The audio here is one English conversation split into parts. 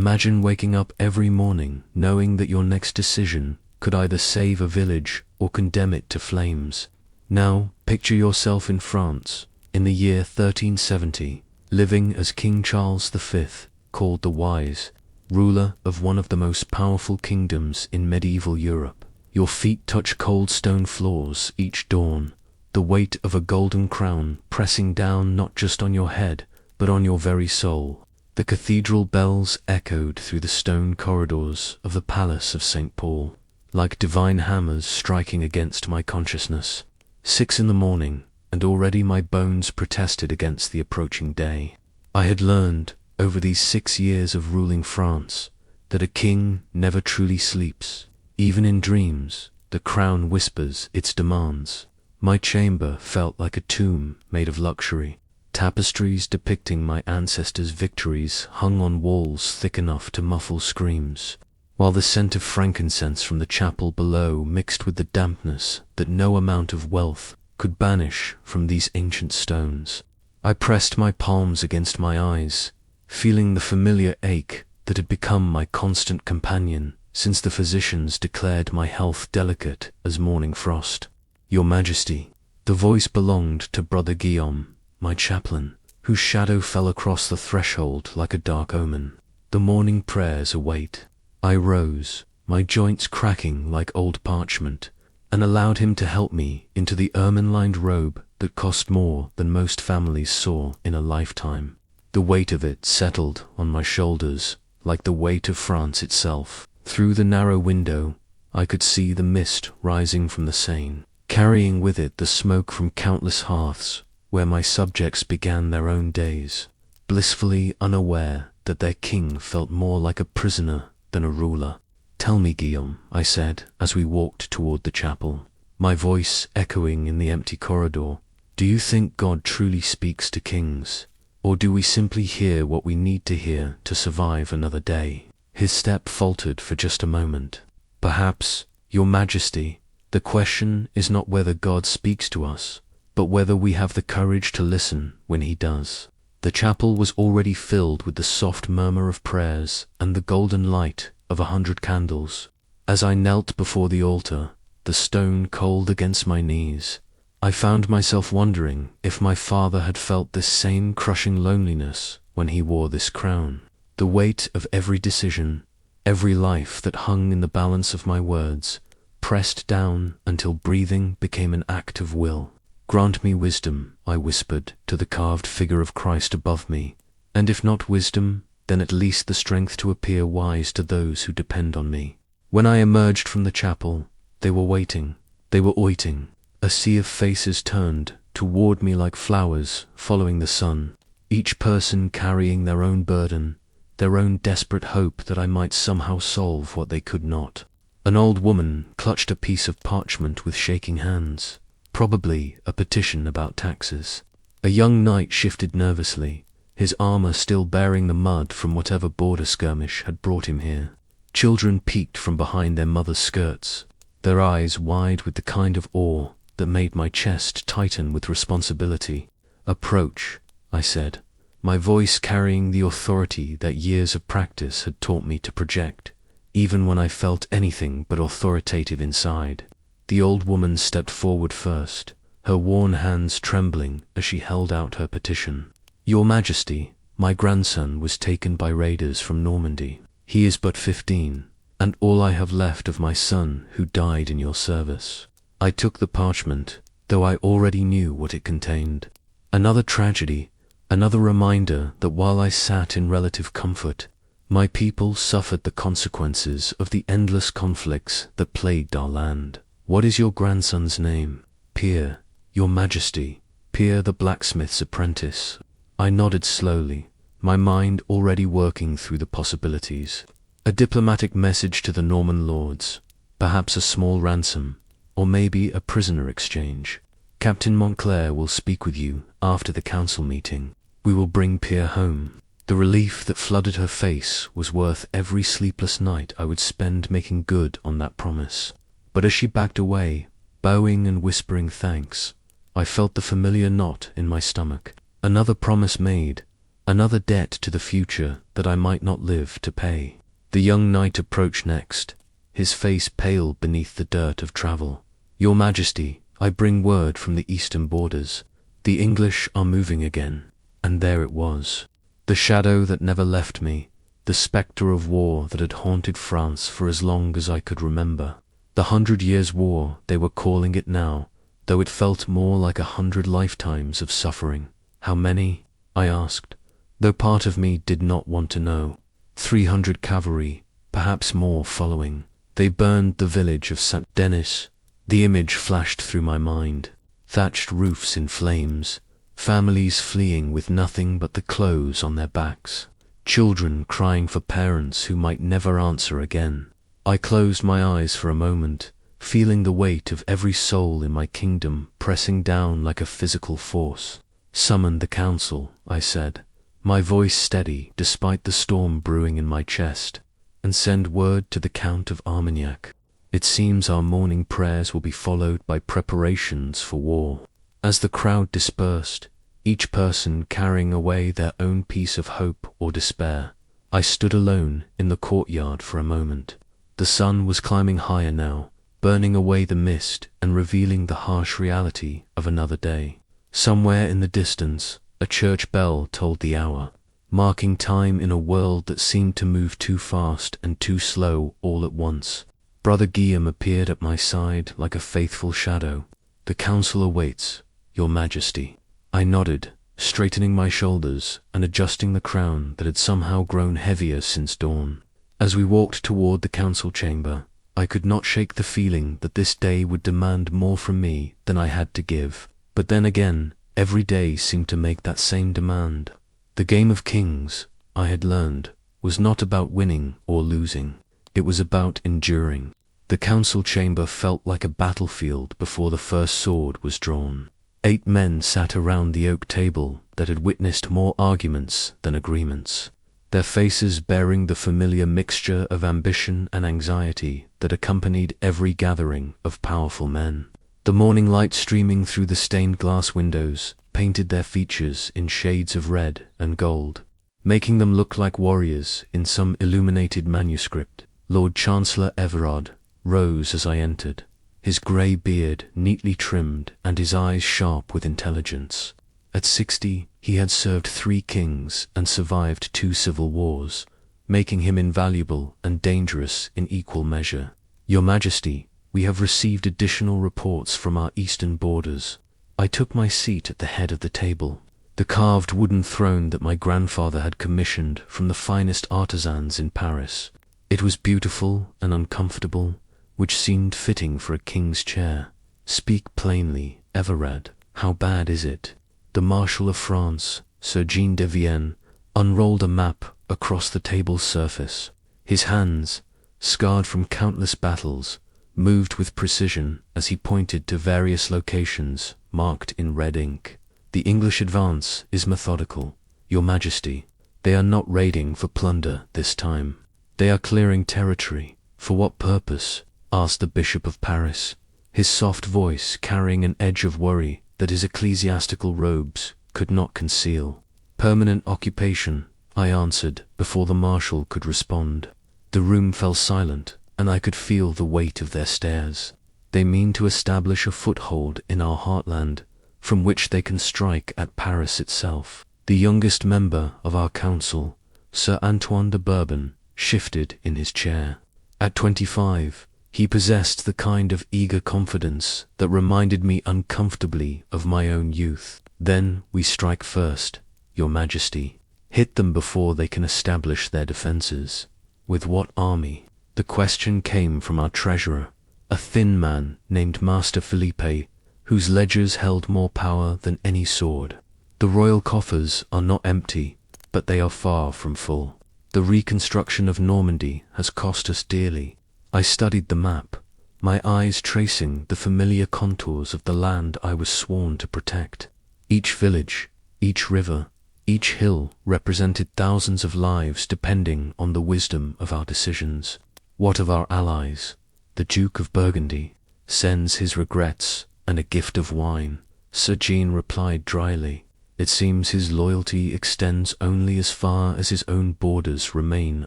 Imagine waking up every morning knowing that your next decision could either save a village or condemn it to flames. Now, picture yourself in France, in the year 1370, living as King Charles V, called the Wise, ruler of one of the most powerful kingdoms in medieval Europe. Your feet touch cold stone floors each dawn, the weight of a golden crown pressing down not just on your head, but on your very soul. The cathedral bells echoed through the stone corridors of the Palace of St. Paul, like divine hammers striking against my consciousness. 6 in the morning, and already my bones protested against the approaching day. I had learned, over these 6 years of ruling France, that a king never truly sleeps. Even in dreams, the crown whispers its demands. My chamber felt like a tomb made of luxury. Tapestries depicting my ancestors' victories hung on walls thick enough to muffle screams, while the scent of frankincense from the chapel below mixed with the dampness that no amount of wealth could banish from these ancient stones. I pressed my palms against my eyes, feeling the familiar ache that had become my constant companion since the physicians declared my health delicate as morning frost. Your Majesty, the voice belonged to Brother Guillaume, my chaplain, whose shadow fell across the threshold like a dark omen. The morning prayers await. I rose, my joints cracking like old parchment, and allowed him to help me into the ermine-lined robe that cost more than most families saw in a lifetime. The weight of it settled on my shoulders like the weight of France itself. Through the narrow window, I could see the mist rising from the Seine, carrying with it the smoke from countless hearths where my subjects began their own days, blissfully unaware that their king felt more like a prisoner than a ruler. "Tell me, Guillaume," I said as we walked toward the chapel, my voice echoing in the empty corridor, "do you think God truly speaks to kings, or do we simply hear what we need to hear to survive another day?" His step faltered for just a moment. "Perhaps, Your Majesty, the question is not whether God speaks to us, but whether we have the courage to listen when he does." The chapel was already filled with the soft murmur of prayers and the golden light of 100 candles. As I knelt before the altar, the stone cold against my knees, I found myself wondering if my father had felt this same crushing loneliness when he wore this crown. The weight of every decision, every life that hung in the balance of my words, pressed down until breathing became an act of will. "Grant me wisdom," I whispered to the carved figure of Christ above me, "and if not wisdom, then at least the strength to appear wise to those who depend on me." When I emerged from the chapel, they were waiting. They were waiting. A sea of faces turned toward me like flowers following the sun, each person carrying their own burden, their own desperate hope that I might somehow solve what they could not. An old woman clutched a piece of parchment with shaking hands, probably a petition about taxes. A young knight shifted nervously, his armor still bearing the mud from whatever border skirmish had brought him here. Children peeked from behind their mothers' skirts, their eyes wide with the kind of awe that made my chest tighten with responsibility. "Approach," I said, my voice carrying the authority that years of practice had taught me to project, even when I felt anything but authoritative inside. The old woman stepped forward first, her worn hands trembling as she held out her petition. "Your Majesty, my grandson was taken by raiders from Normandy. He is but 15, and all I have left of my son who died in your service." I took the parchment, though I already knew what it contained. Another tragedy, another reminder that while I sat in relative comfort, my people suffered the consequences of the endless conflicts that plagued our land. "What is your grandson's name?" "Pierre, Your Majesty, Pierre the blacksmith's apprentice." I nodded slowly, my mind already working through the possibilities. A diplomatic message to the Norman lords, perhaps a small ransom, or maybe a prisoner exchange. "Captain Montclair will speak with you after the council meeting. We will bring Pierre home." The relief that flooded her face was worth every sleepless night I would spend making good on that promise. But as she backed away, bowing and whispering thanks, I felt the familiar knot in my stomach. Another promise made, another debt to the future that I might not live to pay. The young knight approached next, his face pale beneath the dirt of travel. "Your Majesty, I bring word from the eastern borders. The English are moving again." And there it was, the shadow that never left me, the spectre of war that had haunted France for as long as I could remember. The 100 Years' War, they were calling it now, though it felt more like 100 lifetimes of suffering. "How many?" I asked, though part of me did not want to know. 300 cavalry, perhaps more following. They burned the village of St. Denis. The image flashed through my mind. Thatched roofs in flames, families fleeing with nothing but the clothes on their backs, children crying for parents who might never answer again. I closed my eyes for a moment, feeling the weight of every soul in my kingdom pressing down like a physical force. "Summon the council," I said, my voice steady despite the storm brewing in my chest, "and send word to the Count of Armagnac. It seems our morning prayers will be followed by preparations for war." As the crowd dispersed, each person carrying away their own piece of hope or despair, I stood alone in the courtyard for a moment. The sun was climbing higher now, burning away the mist and revealing the harsh reality of another day. Somewhere in the distance, a church bell tolled the hour, marking time in a world that seemed to move too fast and too slow all at once. Brother Guillaume appeared at my side like a faithful shadow. "The council awaits, Your Majesty." I nodded, straightening my shoulders and adjusting the crown that had somehow grown heavier since dawn. As we walked toward the council chamber, I could not shake the feeling that this day would demand more from me than I had to give. But then again, every day seemed to make that same demand. The game of kings, I had learned, was not about winning or losing. It was about enduring. The council chamber felt like a battlefield before the first sword was drawn. 8 men sat around the oak table that had witnessed more arguments than agreements, their faces bearing the familiar mixture of ambition and anxiety that accompanied every gathering of powerful men. The morning light streaming through the stained glass windows painted their features in shades of red and gold, making them look like warriors in some illuminated manuscript. Lord Chancellor Everard rose as I entered, his grey beard neatly trimmed and his eyes sharp with intelligence. At 60, he had served 3 kings and survived 2 civil wars, making him invaluable and dangerous in equal measure. "Your Majesty, we have received additional reports from our eastern borders." I took my seat at the head of the table, the carved wooden throne that my grandfather had commissioned from the finest artisans in Paris. It was beautiful and uncomfortable, which seemed fitting for a king's chair. "Speak plainly, Everard, how bad is it?" The Marshal of France, Sir Jean de Vienne, unrolled a map across the table's surface. His hands, scarred from countless battles, moved with precision as he pointed to various locations marked in red ink. "The English advance is methodical, Your Majesty. They are not raiding for plunder this time. They are clearing territory." "For what purpose?" asked the Bishop of Paris, his soft voice carrying an edge of worry that his ecclesiastical robes could not conceal. "Permanent occupation," I answered before the Marshal could respond. The room fell silent, and I could feel the weight of their stares. "They mean to establish a foothold in our heartland, from which they can strike at Paris itself." The youngest member of our council, Sir Antoine de Bourbon, shifted in his chair. At 25, he possessed the kind of eager confidence that reminded me uncomfortably of my own youth. "Then we strike first, Your Majesty. Hit them before they can establish their defenses." "With what army?" The question came from our treasurer, a thin man named Master Philippe, whose ledgers held more power than any sword. "The royal coffers are not empty, but they are far from full. The reconstruction of Normandy has cost us dearly." I studied the map, my eyes tracing the familiar contours of the land I was sworn to protect. Each village, each river, each hill represented thousands of lives depending on the wisdom of our decisions. "What of our allies?" "The Duke of Burgundy sends his regrets and a gift of wine," Sir Jean replied dryly. It seems his loyalty extends only as far as his own borders remain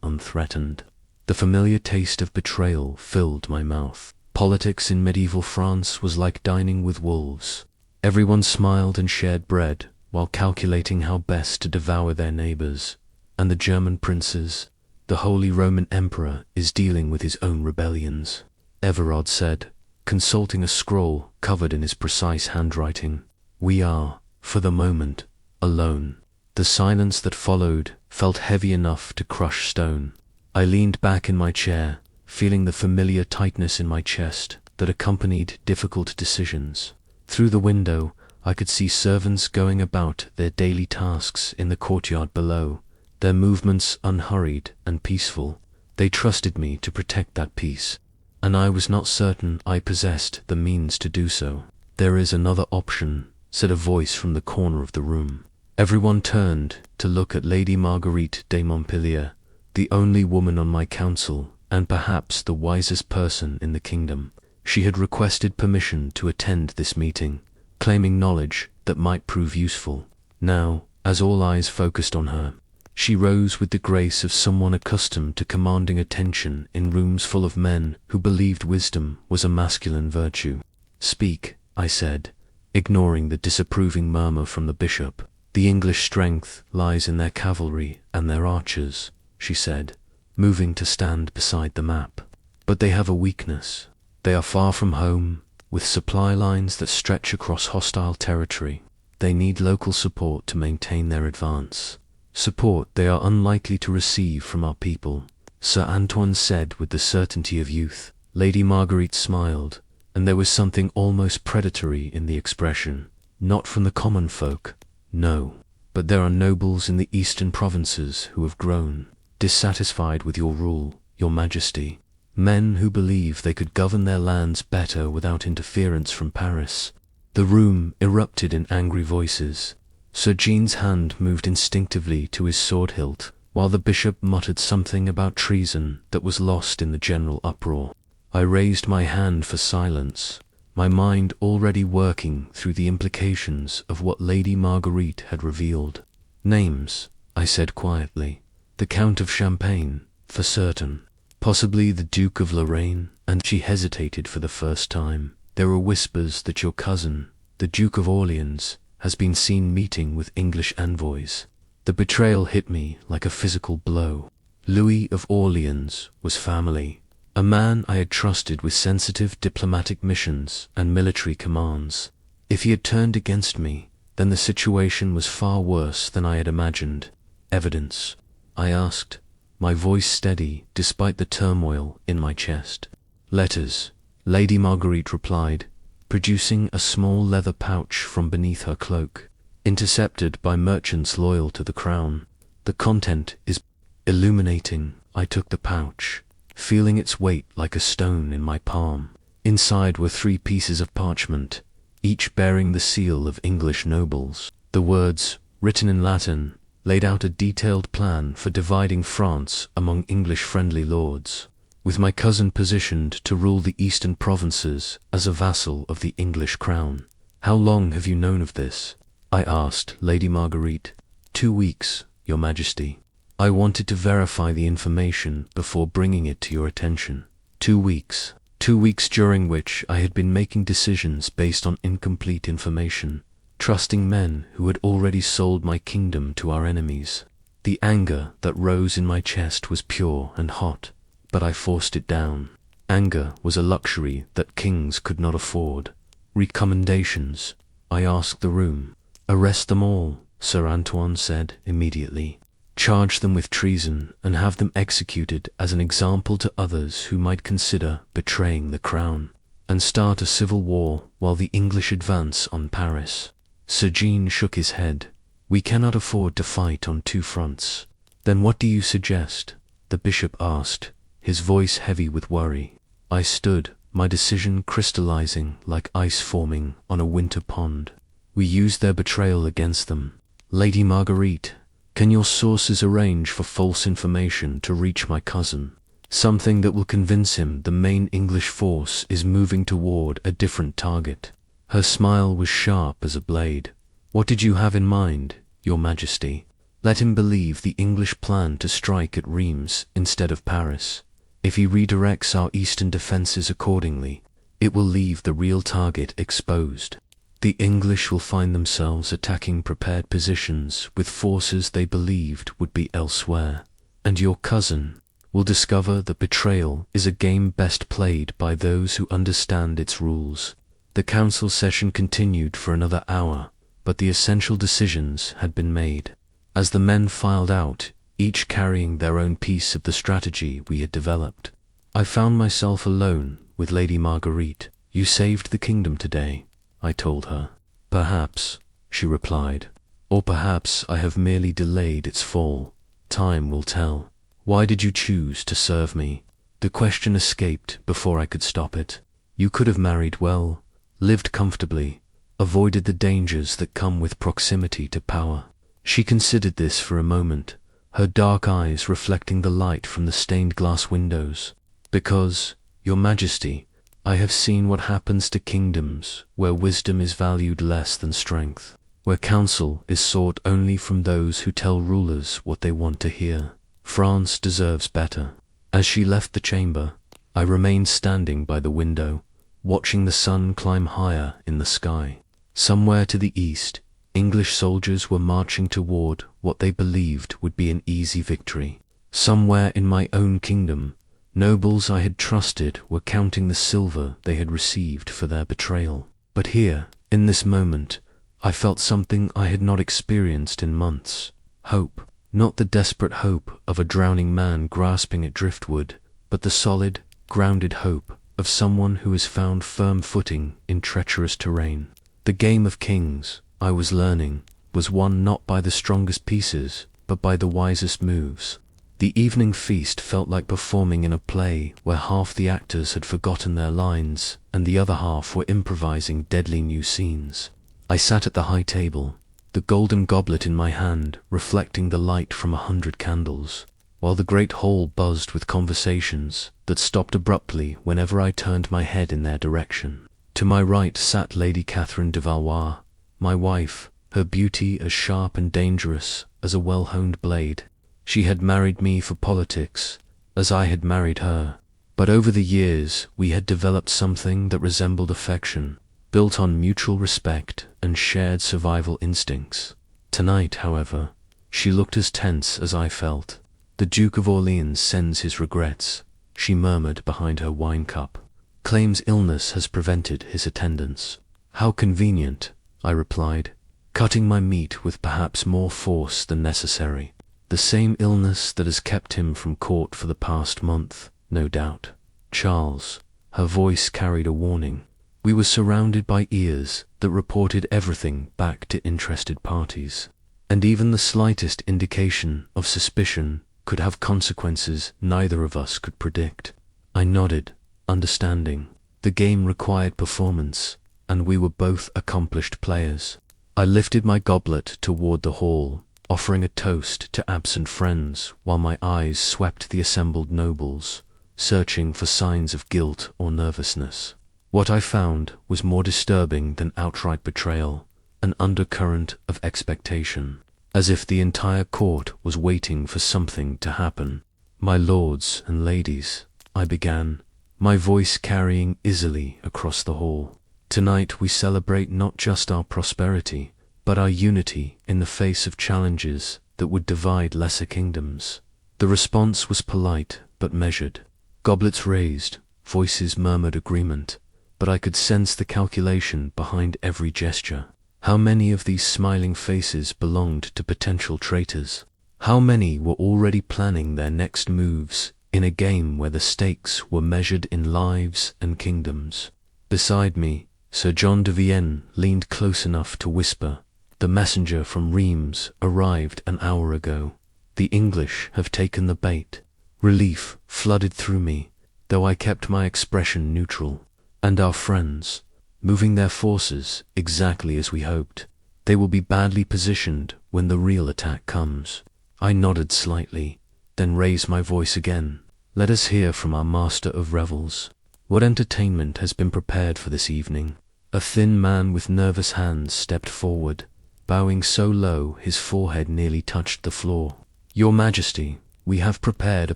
unthreatened. The familiar taste of betrayal filled my mouth. Politics in medieval France was like dining with wolves. Everyone smiled and shared bread, while calculating how best to devour their neighbors. And the German princes, the Holy Roman Emperor, is dealing with his own rebellions, Everard said, consulting a scroll covered in his precise handwriting. We are, for the moment, alone. The silence that followed felt heavy enough to crush stone. I leaned back in my chair, feeling the familiar tightness in my chest that accompanied difficult decisions. Through the window, I could see servants going about their daily tasks in the courtyard below, their movements unhurried and peaceful. They trusted me to protect that peace, and I was not certain I possessed the means to do so. There is another option, said a voice from the corner of the room. Everyone turned to look at Lady Marguerite de Montpellier, the only woman on my council, and perhaps the wisest person in the kingdom. She had requested permission to attend this meeting, claiming knowledge that might prove useful. Now, as all eyes focused on her, she rose with the grace of someone accustomed to commanding attention in rooms full of men who believed wisdom was a masculine virtue. Speak, I said, ignoring the disapproving murmur from the bishop. The English strength lies in their cavalry and their archers, she said, moving to stand beside the map. But they have a weakness. They are far from home, with supply lines that stretch across hostile territory. They need local support to maintain their advance. Support they are unlikely to receive from our people, Sir Antoine said with the certainty of youth. Lady Marguerite smiled, and there was something almost predatory in the expression. Not from the common folk, no, but there are nobles in the eastern provinces who have grown dissatisfied with your rule, your majesty. Men who believe they could govern their lands better without interference from Paris. The room erupted in angry voices. Sir Jean's hand moved instinctively to his sword hilt, while the bishop muttered something about treason that was lost in the general uproar. I raised my hand for silence, my mind already working through the implications of what Lady Marguerite had revealed. Names, I said quietly. The Count of Champagne, for certain. Possibly the Duke of Lorraine, and she hesitated for the first time. There were whispers that your cousin, the Duke of Orleans, has been seen meeting with English envoys. The betrayal hit me like a physical blow. Louis of Orleans was family, a man I had trusted with sensitive diplomatic missions and military commands. If he had turned against me, then the situation was far worse than I had imagined. Evidence? I asked, my voice steady despite the turmoil in my chest. Letters, Lady Marguerite replied, producing a small leather pouch from beneath her cloak, intercepted by merchants loyal to the crown. The content is illuminating. I took the pouch, feeling its weight like a stone in my palm. Inside were 3 pieces of parchment, each bearing the seal of English nobles. The words, written in Latin, laid out a detailed plan for dividing France among English-friendly lords, with my cousin positioned to rule the eastern provinces as a vassal of the English crown. How long have you known of this? I asked Lady Marguerite. 2 weeks, Your Majesty. I wanted to verify the information before bringing it to your attention. 2 weeks. 2 weeks during which I had been making decisions based on incomplete information, trusting men who had already sold my kingdom to our enemies. The anger that rose in my chest was pure and hot, but I forced it down. Anger was a luxury that kings could not afford. Recommendations, I asked the room. Arrest them all, Sir Antoine said immediately. Charge them with treason and have them executed as an example to others who might consider betraying the crown, and start a civil war while the English advance on Paris. Sir Jean shook his head. We cannot afford to fight on 2 fronts. Then what do you suggest? The bishop asked, his voice heavy with worry. I stood, my decision crystallizing like ice forming on a winter pond. We used their betrayal against them. Lady Marguerite, can your sources arrange for false information to reach my cousin? Something that will convince him the main English force is moving toward a different target. Her smile was sharp as a blade. What did you have in mind, Your Majesty? Let him believe the English plan to strike at Reims instead of Paris. If he redirects our eastern defenses accordingly, it will leave the real target exposed. The English will find themselves attacking prepared positions with forces they believed would be elsewhere, and your cousin will discover that betrayal is a game best played by those who understand its rules. The council session continued for another hour, but the essential decisions had been made. As the men filed out, each carrying their own piece of the strategy we had developed, I found myself alone with Lady Marguerite. You saved the kingdom today, I told her. Perhaps, she replied, or perhaps I have merely delayed its fall. Time will tell. Why did you choose to serve me? The question escaped before I could stop it. You could have married well, lived comfortably, avoided the dangers that come with proximity to power. She considered this for a moment, her dark eyes reflecting the light from the stained glass windows. Because, Your Majesty, I have seen what happens to kingdoms where wisdom is valued less than strength, where counsel is sought only from those who tell rulers what they want to hear. France deserves better. As she left the chamber, I remained standing by the window, watching the sun climb higher in the sky. Somewhere to the east, English soldiers were marching toward what they believed would be an easy victory. Somewhere in my own kingdom, nobles I had trusted were counting the silver they had received for their betrayal. But here, in this moment, I felt something I had not experienced in months. Hope. Not the desperate hope of a drowning man grasping at driftwood, but the solid, grounded hope of someone who has found firm footing in treacherous terrain. The game of kings, I was learning, was won not by the strongest pieces, but by the wisest moves. The evening feast felt like performing in a play where half the actors had forgotten their lines and the other half were improvising deadly new scenes. I sat at the high table, the golden goblet in my hand reflecting the light from 100 candles, while the great hall buzzed with conversations that stopped abruptly whenever I turned my head in their direction. To my right sat Lady Catherine de Valois, my wife, her beauty as sharp and dangerous as a well-honed blade. She had married me for politics, as I had married her, but over the years we had developed something that resembled affection, built on mutual respect and shared survival instincts. Tonight, however, she looked as tense as I felt. The Duke of Orleans sends his regrets, she murmured behind her wine cup. Claims illness has prevented his attendance. How convenient, I replied, cutting my meat with perhaps more force than necessary. The same illness that has kept him from court for the past month, no doubt. Charles, her voice carried a warning. We were surrounded by ears that reported everything back to interested parties, and even the slightest indication of suspicion could have consequences neither of us could predict. I nodded, understanding. The game required performance, and we were both accomplished players. I lifted my goblet toward the hall, offering a toast to absent friends while my eyes swept the assembled nobles, searching for signs of guilt or nervousness. What I found was more disturbing than outright betrayal, an undercurrent of expectation, as if the entire court was waiting for something to happen. My lords and ladies, I began, my voice carrying easily across the hall. Tonight we celebrate not just our prosperity, but our unity in the face of challenges that would divide lesser kingdoms. The response was polite but measured. Goblets raised, voices murmured agreement, but I could sense the calculation behind every gesture. How many of these smiling faces belonged to potential traitors? How many were already planning their next moves in a game where the stakes were measured in lives and kingdoms? Beside me, Sir John de Vienne leaned close enough to whisper, "The messenger from Reims arrived an hour ago. The English have taken the bait." Relief flooded through me, though I kept my expression neutral. And our friends, moving their forces exactly as we hoped. They will be badly positioned when the real attack comes. I nodded slightly, then raised my voice again. Let us hear from our master of revels. What entertainment has been prepared for this evening? A thin man with nervous hands stepped forward, bowing so low his forehead nearly touched the floor. "Your Majesty, we have prepared a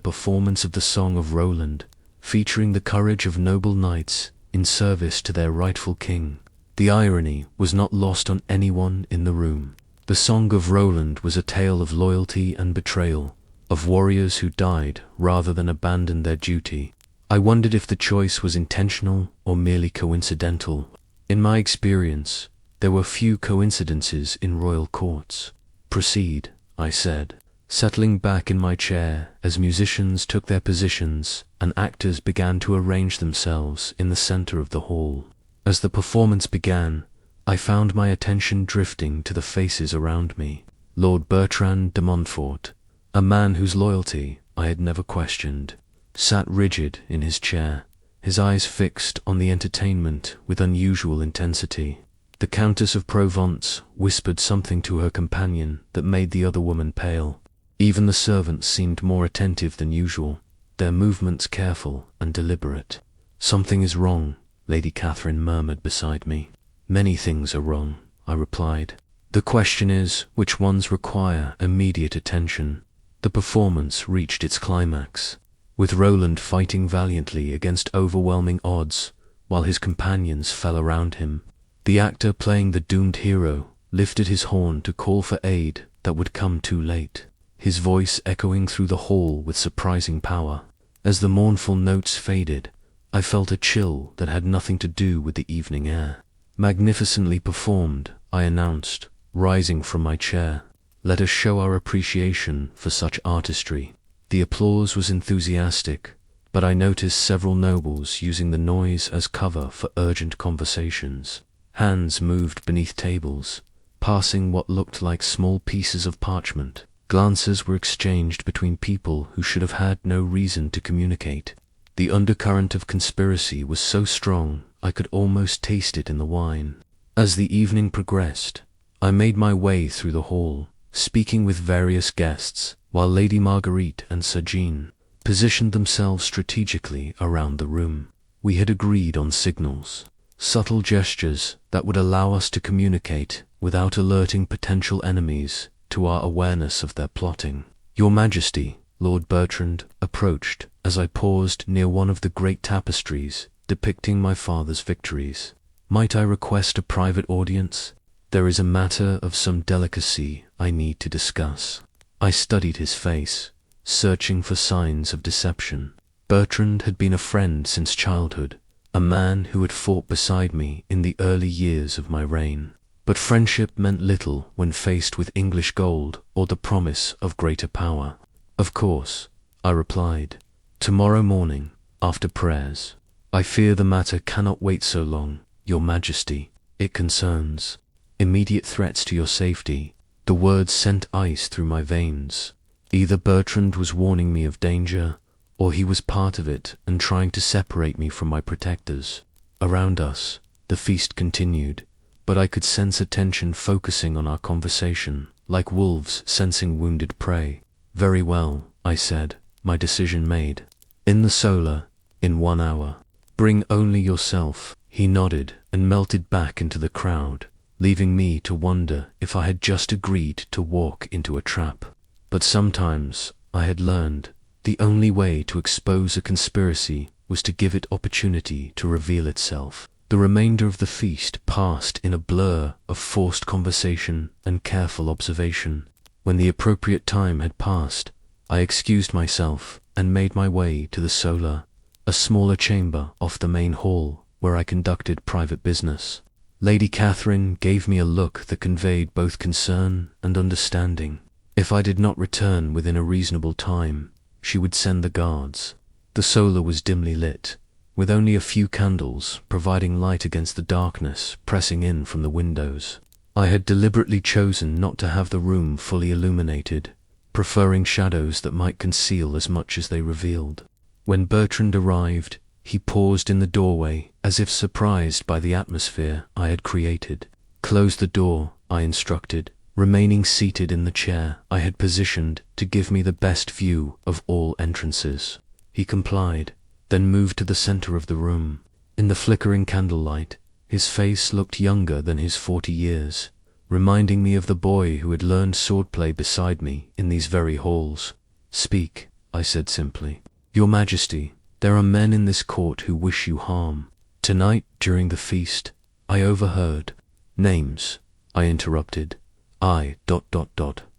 performance of the Song of Roland, featuring the courage of noble knights in service to their rightful king." The irony was not lost on anyone in the room. The Song of Roland was a tale of loyalty and betrayal, of warriors who died rather than abandon their duty. I wondered if the choice was intentional or merely coincidental. In my experience, there were few coincidences in royal courts. "Proceed," I said, settling back in my chair as musicians took their positions and actors began to arrange themselves in the center of the hall. As the performance began, I found my attention drifting to the faces around me. Lord Bertrand de Montfort, a man whose loyalty I had never questioned, sat rigid in his chair, his eyes fixed on the entertainment with unusual intensity. The Countess of Provence whispered something to her companion that made the other woman pale. Even the servants seemed more attentive than usual, their movements careful and deliberate. "Something is wrong," Lady Catherine murmured beside me. "Many things are wrong," I replied. "The question is, which ones require immediate attention?" The performance reached its climax, with Roland fighting valiantly against overwhelming odds, while his companions fell around him. The actor playing the doomed hero lifted his horn to call for aid that would come too late, his voice echoing through the hall with surprising power. As the mournful notes faded, I felt a chill that had nothing to do with the evening air. "Magnificently performed," I announced, rising from my chair. "Let us show our appreciation for such artistry." The applause was enthusiastic, but I noticed several nobles using the noise as cover for urgent conversations. Hands moved beneath tables, passing what looked like small pieces of parchment. Glances were exchanged between people who should have had no reason to communicate. The undercurrent of conspiracy was so strong I could almost taste it in the wine. As the evening progressed, I made my way through the hall, speaking with various guests, while Lady Marguerite and Sir Jean positioned themselves strategically around the room. We had agreed on signals, subtle gestures that would allow us to communicate without alerting potential enemies to our awareness of their plotting. "Your Majesty," Lord Bertrand approached as I paused near one of the great tapestries depicting my father's victories. "Might I request a private audience? There is a matter of some delicacy I need to discuss." I studied his face, searching for signs of deception. Bertrand had been a friend since childhood, a man who had fought beside me in the early years of my reign. But friendship meant little when faced with English gold or the promise of greater power. "Of course," I replied. "Tomorrow morning, after prayers." "I fear the matter cannot wait so long, Your Majesty. It concerns immediate threats to your safety." The words sent ice through my veins. Either Bertrand was warning me of danger, or he was part of it and trying to separate me from my protectors. Around us, the feast continued, but I could sense attention focusing on our conversation, like wolves sensing wounded prey. "Very well," I said, my decision made. "In the solar, in 1 hour. Bring only yourself." He nodded and melted back into the crowd, leaving me to wonder if I had just agreed to walk into a trap. But sometimes, I had learned, the only way to expose a conspiracy was to give it opportunity to reveal itself. The remainder of the feast passed in a blur of forced conversation and careful observation. When the appropriate time had passed, I excused myself and made my way to the solar, a smaller chamber off the main hall where I conducted private business. Lady Catherine gave me a look that conveyed both concern and understanding. If I did not return within a reasonable time, she would send the guards. The solar was dimly lit, with only a few candles providing light against the darkness pressing in from the windows. I had deliberately chosen not to have the room fully illuminated, preferring shadows that might conceal as much as they revealed. When Bertrand arrived, he paused in the doorway as if surprised by the atmosphere I had created. "Close the door," I instructed, remaining seated in the chair I had positioned to give me the best view of all entrances. He complied, then moved to the center of the room. In the flickering candlelight, his face looked younger than his 40 years, reminding me of the boy who had learned swordplay beside me in these very halls. "Speak," I said simply. "Your Majesty, there are men in this court who wish you harm. Tonight, during the feast, I overheard—" "Names," I interrupted.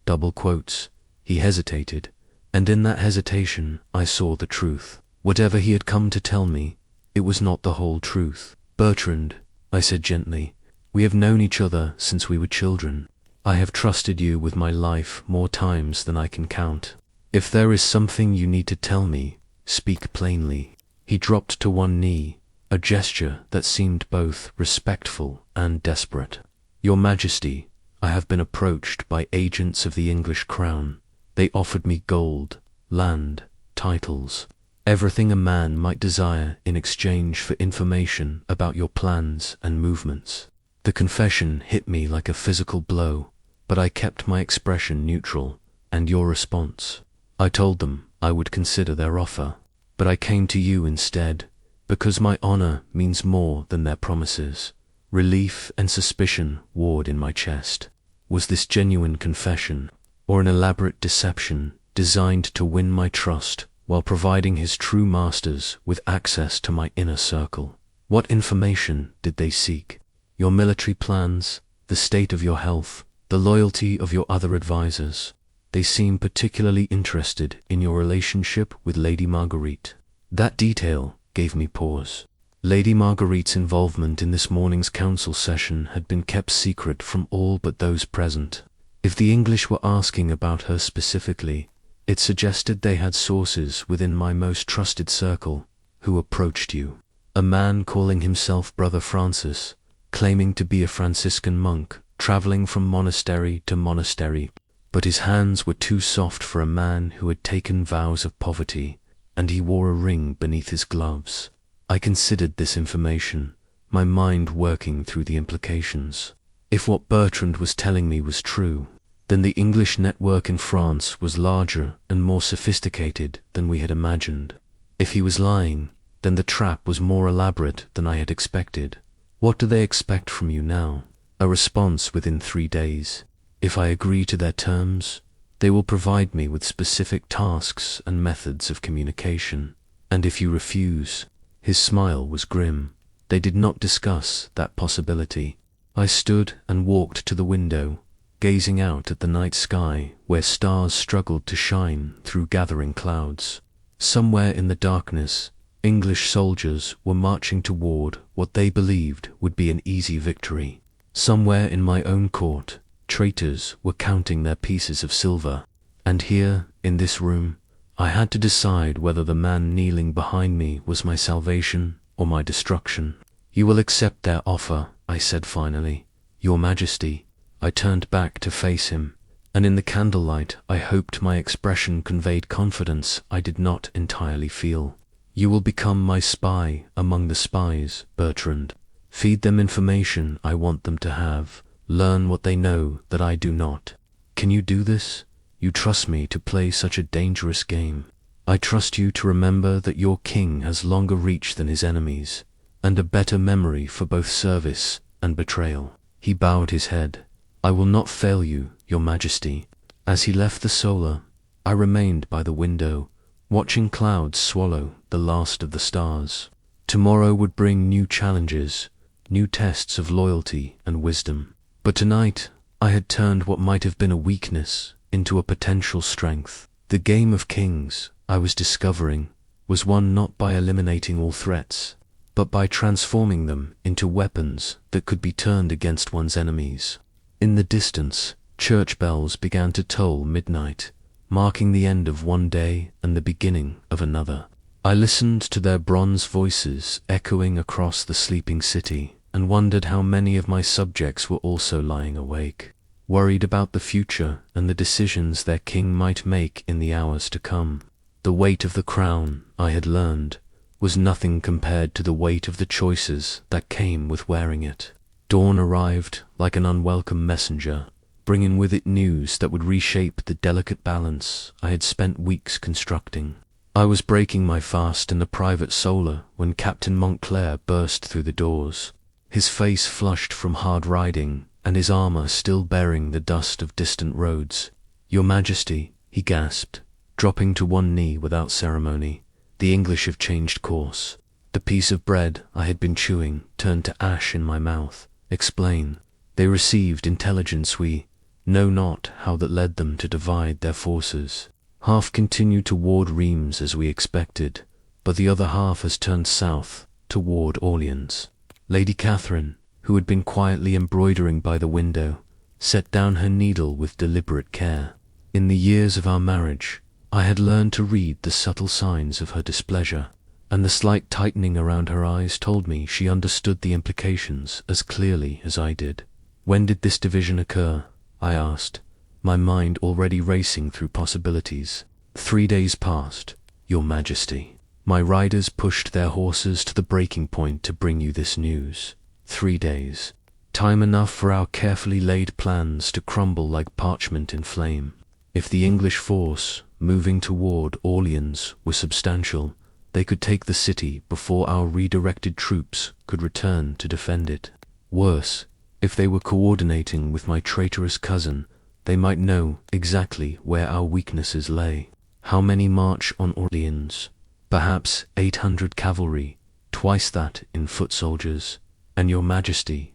Double quotes. He hesitated, and in that hesitation I saw the truth. Whatever he had come to tell me, it was not the whole truth. "Bertrand," I said gently, "we have known each other since we were children. I have trusted you with my life more times than I can count. If there is something you need to tell me, speak plainly." He dropped to one knee, a gesture that seemed both respectful and desperate. "Your Majesty, I have been approached by agents of the English crown. They offered me gold, land, titles, everything a man might desire in exchange for information about your plans and movements." The confession hit me like a physical blow, but I kept my expression neutral. "And your response?" "I told them I would consider their offer, but I came to you instead, because my honor means more than their promises." Relief and suspicion warred in my chest. Was this genuine confession, or an elaborate deception designed to win my trust while providing his true masters with access to my inner circle? What information did they seek? Your military plans, the state of your health, the loyalty of your other advisors. They seem particularly interested in your relationship with Lady Marguerite. That detail gave me pause. Lady Marguerite's involvement in this morning's council session had been kept secret from all but those present. If the English were asking about her specifically, it suggested they had sources within my most trusted circle. Who approached you? A man calling himself Brother Francis, claiming to be a Franciscan monk, traveling from monastery to monastery, but his hands were too soft for a man who had taken vows of poverty, and he wore a ring beneath his gloves. I considered this information, my mind working through the implications. If what Bertrand was telling me was true, then the English network in France was larger and more sophisticated than we had imagined. If he was lying, then the trap was more elaborate than I had expected. What do they expect from you now? A response within 3 days. If I agree to their terms, they will provide me with specific tasks and methods of communication. And if you refuse, his smile was grim. They did not discuss that possibility. I stood and walked to the window, gazing out at the night sky where stars struggled to shine through gathering clouds. Somewhere in the darkness, English soldiers were marching toward what they believed would be an easy victory. Somewhere in my own court, traitors were counting their pieces of silver. And here, in this room, I had to decide whether the man kneeling behind me was my salvation or my destruction. "You will accept their offer," I said finally. "Your Majesty." I turned back to face him, and in the candlelight I hoped my expression conveyed confidence I did not entirely feel. "You will become my spy among the spies, Bertrand. Feed them information I want them to have. Learn what they know that I do not. Can you do this? You trust me to play such a dangerous game. I trust you to remember that your king has longer reach than his enemies, and a better memory for both service and betrayal." He bowed his head. "I will not fail you, your Majesty." As he left the solar, I remained by the window, watching clouds swallow the last of the stars. Tomorrow would bring new challenges, new tests of loyalty and wisdom. But tonight, I had turned what might have been a weakness into a potential strength. The game of kings, I was discovering, was won not by eliminating all threats, but by transforming them into weapons that could be turned against one's enemies. In the distance, church bells began to toll midnight, marking the end of one day and the beginning of another. I listened to their bronze voices echoing across the sleeping city and wondered how many of my subjects were also lying awake, worried about the future and the decisions their king might make in the hours to come. The weight of the crown, I had learned, was nothing compared to the weight of the choices that came with wearing it. Dawn arrived like an unwelcome messenger, bringing with it news that would reshape the delicate balance I had spent weeks constructing. I was breaking my fast in the private solar when Captain Montclair burst through the doors. His face flushed from hard riding and his armor still bearing the dust of distant roads. "Your Majesty," he gasped, dropping to one knee without ceremony, "the English have changed course." The piece of bread I had been chewing turned to ash in my mouth. "Explain." "They received intelligence we know not how that led them to divide their forces. Half continued toward Rheims as we expected, but the other half has turned south toward Orleans." Lady Catherine, who had been quietly embroidering by the window, set down her needle with deliberate care. In the years of our marriage, I had learned to read the subtle signs of her displeasure, and the slight tightening around her eyes told me she understood the implications as clearly as I did. "When did this division occur?" I asked, my mind already racing through possibilities. 3 days past, Your Majesty. My riders pushed their horses to the breaking point to bring you this news. 3 days. Time enough for our carefully laid plans to crumble like parchment in flame. If the English force, moving toward Orleans, were substantial, they could take the city before our redirected troops could return to defend it. Worse, if they were coordinating with my traitorous cousin, they might know exactly where our weaknesses lay. How many march on Orleans? Perhaps 800 cavalry, twice that in foot soldiers. And Your Majesty, ...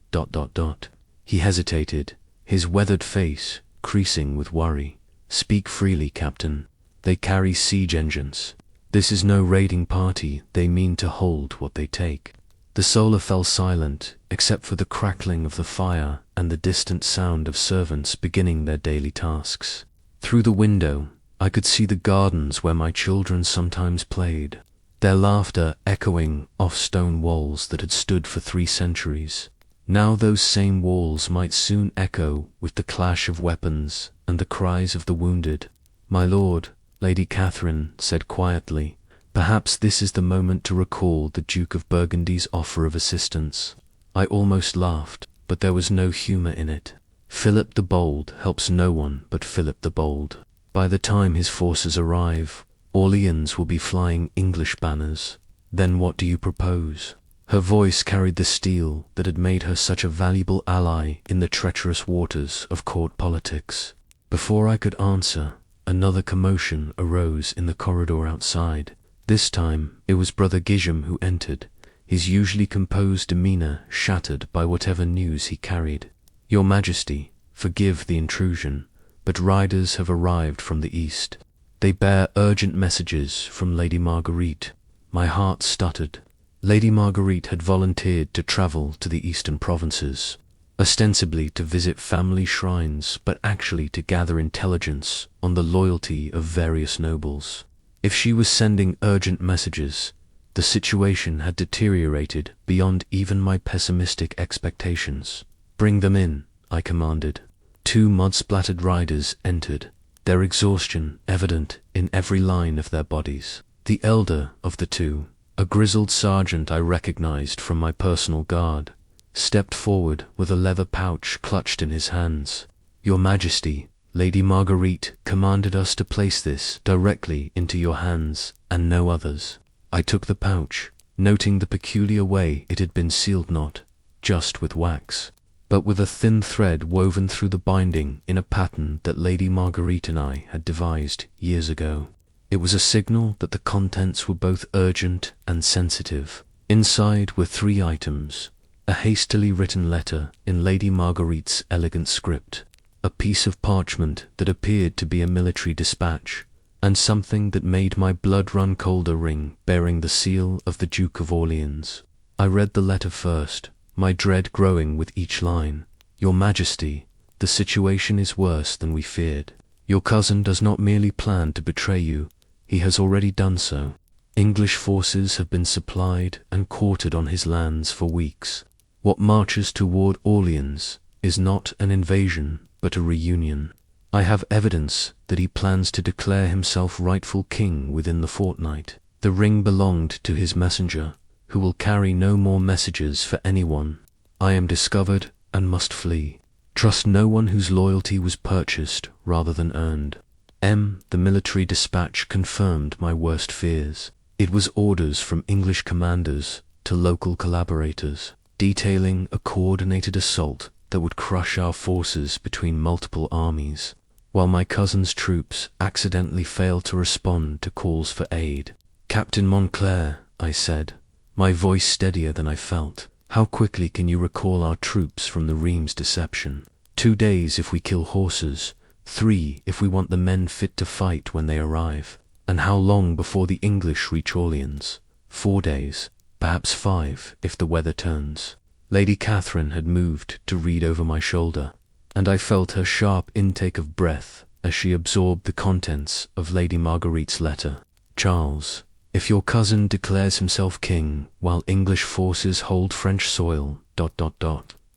He hesitated, his weathered face creasing with worry. "Speak freely, Captain. They carry siege engines. This is no raiding party, they mean to hold what they take." The solar fell silent, except for the crackling of the fire and the distant sound of servants beginning their daily tasks. Through the window, I could see the gardens where my children sometimes played, their laughter echoing off stone walls that had stood for 3 centuries. Now those same walls might soon echo with the clash of weapons and the cries of the wounded. "My lord," Lady Catherine said quietly, "perhaps this is the moment to recall the Duke of Burgundy's offer of assistance." I almost laughed, but there was no humor in it. Philip the Bold helps no one but Philip the Bold. By the time his forces arrive, Orleans will be flying English banners. Then what do you propose? Her voice carried the steel that had made her such a valuable ally in the treacherous waters of court politics. Before I could answer, another commotion arose in the corridor outside. This time it was Brother Guillaume who entered, his usually composed demeanor shattered by whatever news he carried. "Your Majesty, forgive the intrusion, but riders have arrived from the east. They bear urgent messages from Lady Marguerite." My heart stuttered. Lady Marguerite had volunteered to travel to the eastern provinces, ostensibly to visit family shrines, but actually to gather intelligence on the loyalty of various nobles. If she was sending urgent messages, the situation had deteriorated beyond even my pessimistic expectations. "Bring them in," I commanded. 2 mud-splattered riders entered, their exhaustion evident in every line of their bodies. The elder of the 2, a grizzled sergeant I recognized from my personal guard, stepped forward with a leather pouch clutched in his hands. "Your Majesty, Lady Marguerite commanded us to place this directly into your hands and no others." I took the pouch, noting the peculiar way it had been sealed, not just with wax, but with a thin thread woven through the binding in a pattern that Lady Marguerite and I had devised years ago. It was a signal that the contents were both urgent and sensitive. Inside were 3 items: a hastily written letter in Lady Marguerite's elegant script, a piece of parchment that appeared to be a military dispatch, and something that made my blood run cold, a ring bearing the seal of the Duke of Orleans. I read the letter first, my dread growing with each line. "Your Majesty, the situation is worse than we feared. Your cousin does not merely plan to betray you, he has already done so. English forces have been supplied and quartered on his lands for weeks. What marches toward Orleans is not an invasion, but a reunion. I have evidence that he plans to declare himself rightful king within the fortnight. The ring belonged to his messenger, who will carry no more messages for anyone. I am discovered and must flee. Trust no one whose loyalty was purchased rather than earned." The military dispatch confirmed my worst fears. It was orders from English commanders to local collaborators, detailing a coordinated assault that would crush our forces between multiple armies, while my cousin's troops accidentally failed to respond to calls for aid. "Captain Montclair," I said, my voice steadier than I felt, "how quickly can you recall our troops from the Reims deception? 2 days if we kill horses, 3 if we want the men fit to fight when they arrive. And how long before the English reach Orleans? 4 days, perhaps 5 if the weather turns." Lady Catherine had moved to read over my shoulder, and I felt her sharp intake of breath as she absorbed the contents of Lady Marguerite's letter. "Charles, if your cousin declares himself king while English forces hold French soil, ...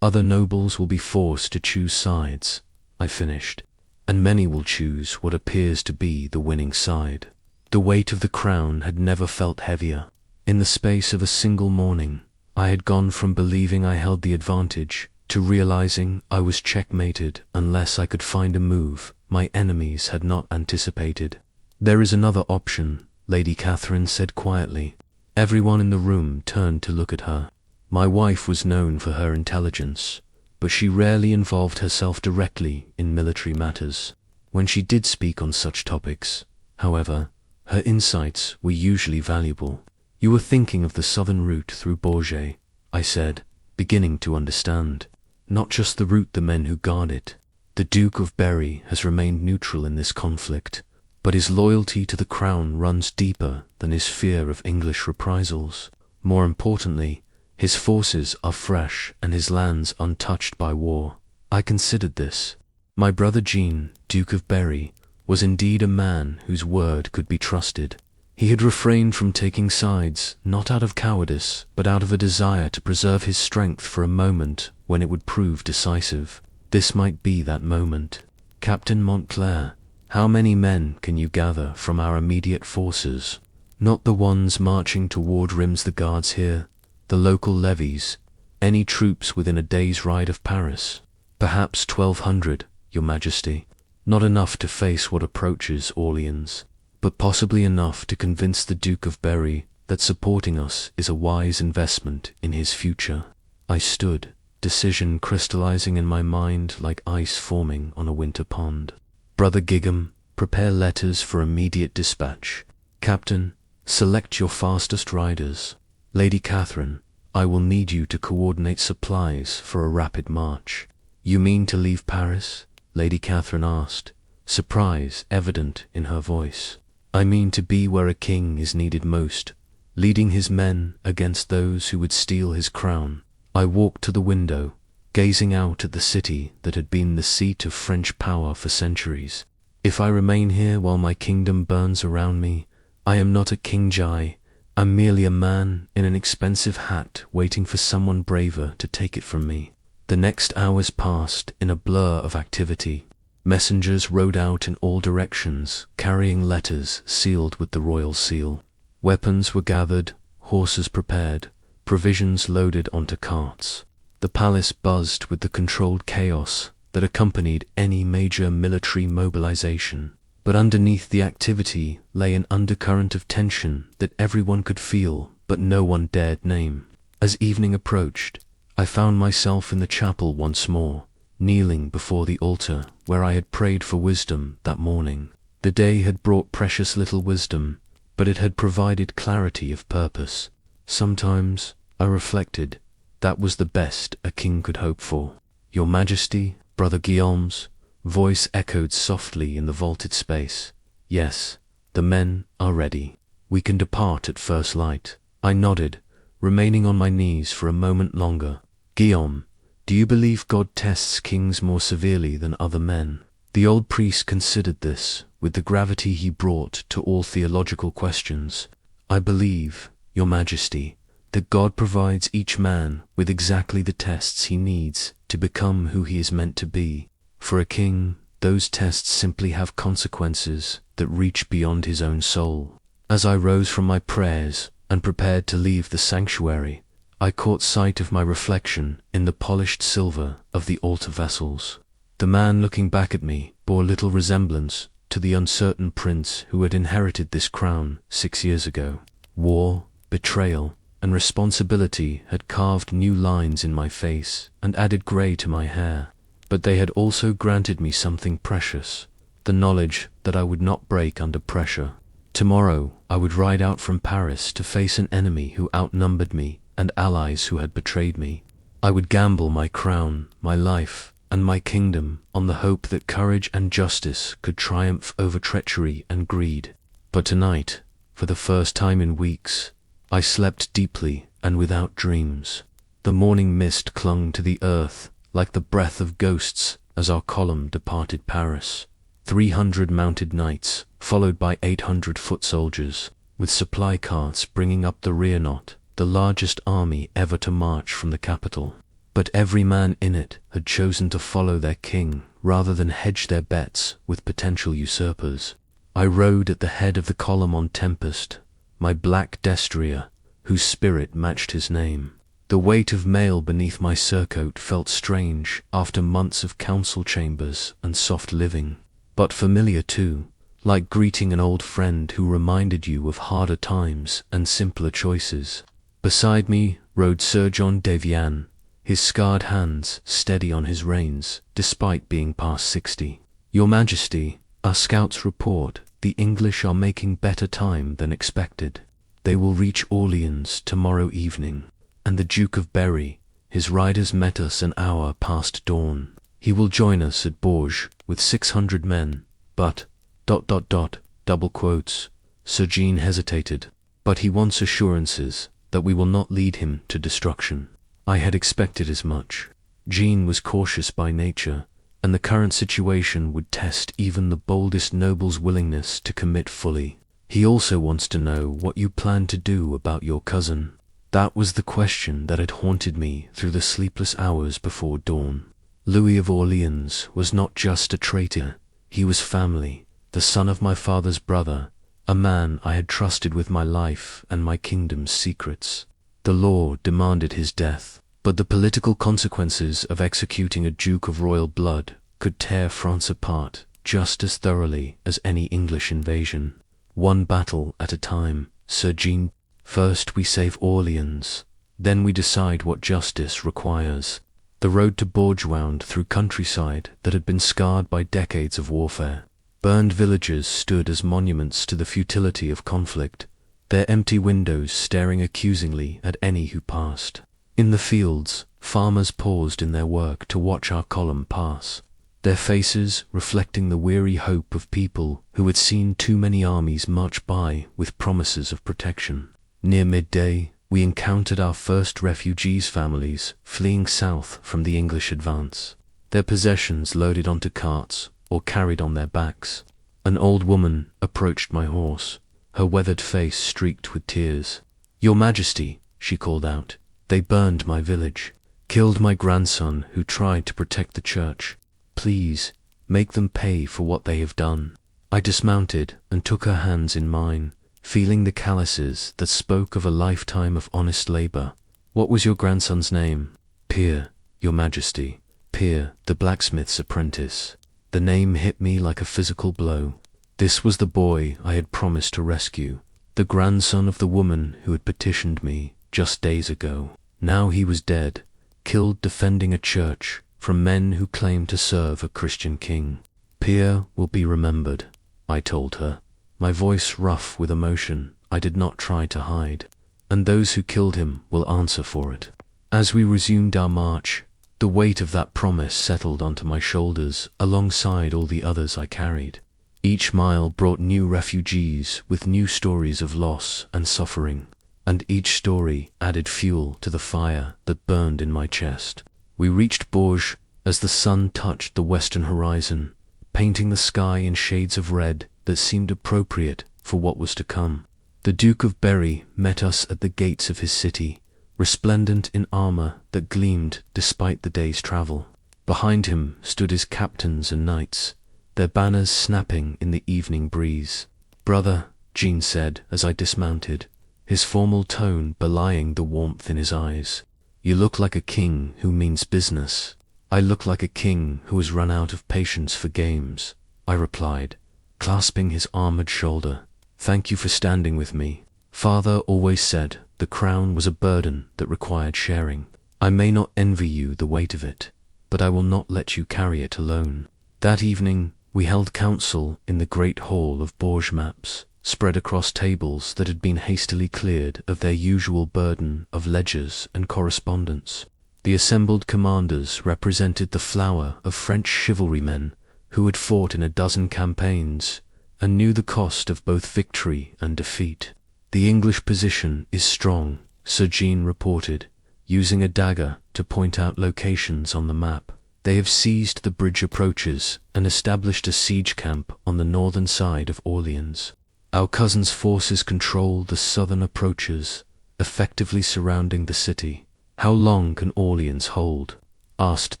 other nobles will be forced to choose sides," I finished, "and many will choose what appears to be the winning side." The weight of the crown had never felt heavier. In the space of a single morning, I had gone from believing I held the advantage to realizing I was checkmated unless I could find a move my enemies had not anticipated. "There is another option," Lady Catherine said quietly. Everyone in the room turned to look at her. My wife was known for her intelligence, but she rarely involved herself directly in military matters. When she did speak on such topics, however, her insights were usually valuable. "You were thinking of the southern route through Bourget," I said, beginning to understand. "Not just the route the men who guard it. The Duke of Berry has remained neutral in this conflict, but his loyalty to the crown runs deeper than his fear of English reprisals. More importantly, his forces are fresh and his lands untouched by war." I considered this. My brother Jean, Duke of Berry, was indeed a man whose word could be trusted. He had refrained from taking sides, not out of cowardice, but out of a desire to preserve his strength for a moment when it would prove decisive. This might be that moment. "Captain Montclair, how many men can you gather from our immediate forces? Not the ones marching toward Reims, the guards here, the local levies, any troops within a day's ride of Paris." "Perhaps 1,200, Your Majesty. Not enough to face what approaches Orleans, but possibly enough to convince the Duke of Berry that supporting us is a wise investment in his future." I stood, decision crystallizing in my mind like ice forming on a winter pond. "Brother Gigham, prepare letters for immediate dispatch. Captain, select your fastest riders. Lady Catherine, I will need you to coordinate supplies for a rapid march." "You mean to leave Paris?" Lady Catherine asked, surprise evident in her voice. "I mean to be where a king is needed most, leading his men against those who would steal his crown." I walked to the window, gazing out at the city that had been the seat of French power for centuries. "If I remain here while my kingdom burns around me, I am not a King Jai. I'm merely a man in an expensive hat waiting for someone braver to take it from me." The next hours passed in a blur of activity. Messengers rode out in all directions, carrying letters sealed with the royal seal. Weapons were gathered, horses prepared, provisions loaded onto carts. The palace buzzed with the controlled chaos that accompanied any major military mobilization. But underneath the activity lay an undercurrent of tension that everyone could feel, but no one dared name. As evening approached, I found myself in the chapel once more, kneeling before the altar where I had prayed for wisdom that morning. The day had brought precious little wisdom, but it had provided clarity of purpose. Sometimes, I reflected, that was the best a king could hope for. "Your Majesty," Brother Guillaume's voice echoed softly in the vaulted space. "Yes, the men are ready. We can depart at first light." I nodded, remaining on my knees for a moment longer. "Guillaume, do you believe God tests kings more severely than other men?" The old priest considered this with the gravity he brought to all theological questions. "I believe, Your Majesty, that God provides each man with exactly the tests he needs to become who he is meant to be. For a king, those tests simply have consequences that reach beyond his own soul." As I rose from my prayers and prepared to leave the sanctuary, I caught sight of my reflection in the polished silver of the altar vessels. The man looking back at me bore little resemblance to the uncertain prince who had inherited this crown 6 years ago. War, betrayal, and responsibility had carved new lines in my face and added grey to my hair. But they had also granted me something precious, the knowledge that I would not break under pressure. Tomorrow I would ride out from Paris to face an enemy who outnumbered me and allies who had betrayed me. I would gamble my crown, my life, and my kingdom on the hope that courage and justice could triumph over treachery and greed. But tonight, for the first time in weeks, I slept deeply and without dreams. The morning mist clung to the earth like the breath of ghosts as our column departed Paris. 300 mounted knights, followed by 800 foot soldiers, with supply carts bringing up the rear knot, the largest army ever to march from the capital. But every man in it had chosen to follow their king rather than hedge their bets with potential usurpers. I rode at the head of the column on Tempest, my black destrier, whose spirit matched his name. The weight of mail beneath my surcoat felt strange after months of council chambers and soft living, but familiar too, like greeting an old friend who reminded you of harder times and simpler choices. Beside me rode Sir John de Viane, his scarred hands steady on his reins, despite being past 60. "Your Majesty, our scouts report the English are making better time than expected. They will reach Orleans tomorrow evening. And the Duke of Berry, his riders met us an hour past dawn. He will join us at Bourges with 600 men, but, ... double quotes. Sir Jean hesitated, but he wants assurances that we will not lead him to destruction. I had expected as much. Jean was cautious by nature, and the current situation would test even the boldest noble's willingness to commit fully. He also wants to know what you plan to do about your cousin. That was the question that had haunted me through the sleepless hours before dawn. Louis of Orleans was not just a traitor, he was family, the son of my father's brother, a man I had trusted with my life and my kingdom's secrets. The law demanded his death, but the political consequences of executing a duke of royal blood could tear France apart just as thoroughly as any English invasion. One battle at a time, Sir Jean. First we save Orleans, then we decide what justice requires. The road to Bourges wound through countryside that had been scarred by decades of warfare. Burned villages stood as monuments to the futility of conflict, their empty windows staring accusingly at any who passed. In the fields, farmers paused in their work to watch our column pass, their faces reflecting the weary hope of people who had seen too many armies march by with promises of protection. Near midday, we encountered our first refugees' families fleeing south from the English advance, their possessions loaded onto carts or carried on their backs. An old woman approached my horse, her weathered face streaked with tears. "Your Majesty," she called out, "they burned my village, killed my grandson who tried to protect the church. Please, make them pay for what they have done." I dismounted and took her hands in mine, feeling the calluses that spoke of a lifetime of honest labor. "What was your grandson's name?" "Pierre, Your Majesty. Pierre, the blacksmith's apprentice." The name hit me like a physical blow. This was the boy I had promised to rescue, the grandson of the woman who had petitioned me just days ago. Now he was dead, killed defending a church from men who claimed to serve a Christian king. "Pierre will be remembered," I told her, my voice rough with emotion I did not try to hide, "and those who killed him will answer for it." As we resumed our march, the weight of that promise settled onto my shoulders alongside all the others I carried. Each mile brought new refugees with new stories of loss and suffering, and each story added fuel to the fire that burned in my chest. We reached Bourges as the sun touched the western horizon, painting the sky in shades of red that seemed appropriate for what was to come. The Duke of Berry met us at the gates of his city, resplendent in armor that gleamed despite the day's travel. Behind him stood his captains and knights, their banners snapping in the evening breeze. "Brother," Jean said as I dismounted, his formal tone belying the warmth in his eyes, "you look like a king who means business." "I look like a king who has run out of patience for games," I replied, clasping his armored shoulder. "Thank you for standing with me. Father always said The crown was a burden that required sharing. I may not envy you the weight of it, but I will not let you carry it alone. That evening, we held council in the great hall of Bourges maps, spread across tables that had been hastily cleared of their usual burden of ledgers and correspondence. The assembled commanders represented the flower of French chivalry men who had fought in a dozen campaigns and knew the cost of both victory and defeat. The English position is strong, Serene reported, using a dagger to point out locations on the map. They have seized the bridge approaches and established a siege camp on the northern side of Orleans. Our cousin's forces control the southern approaches, effectively surrounding the city. How long can Orleans hold? Asked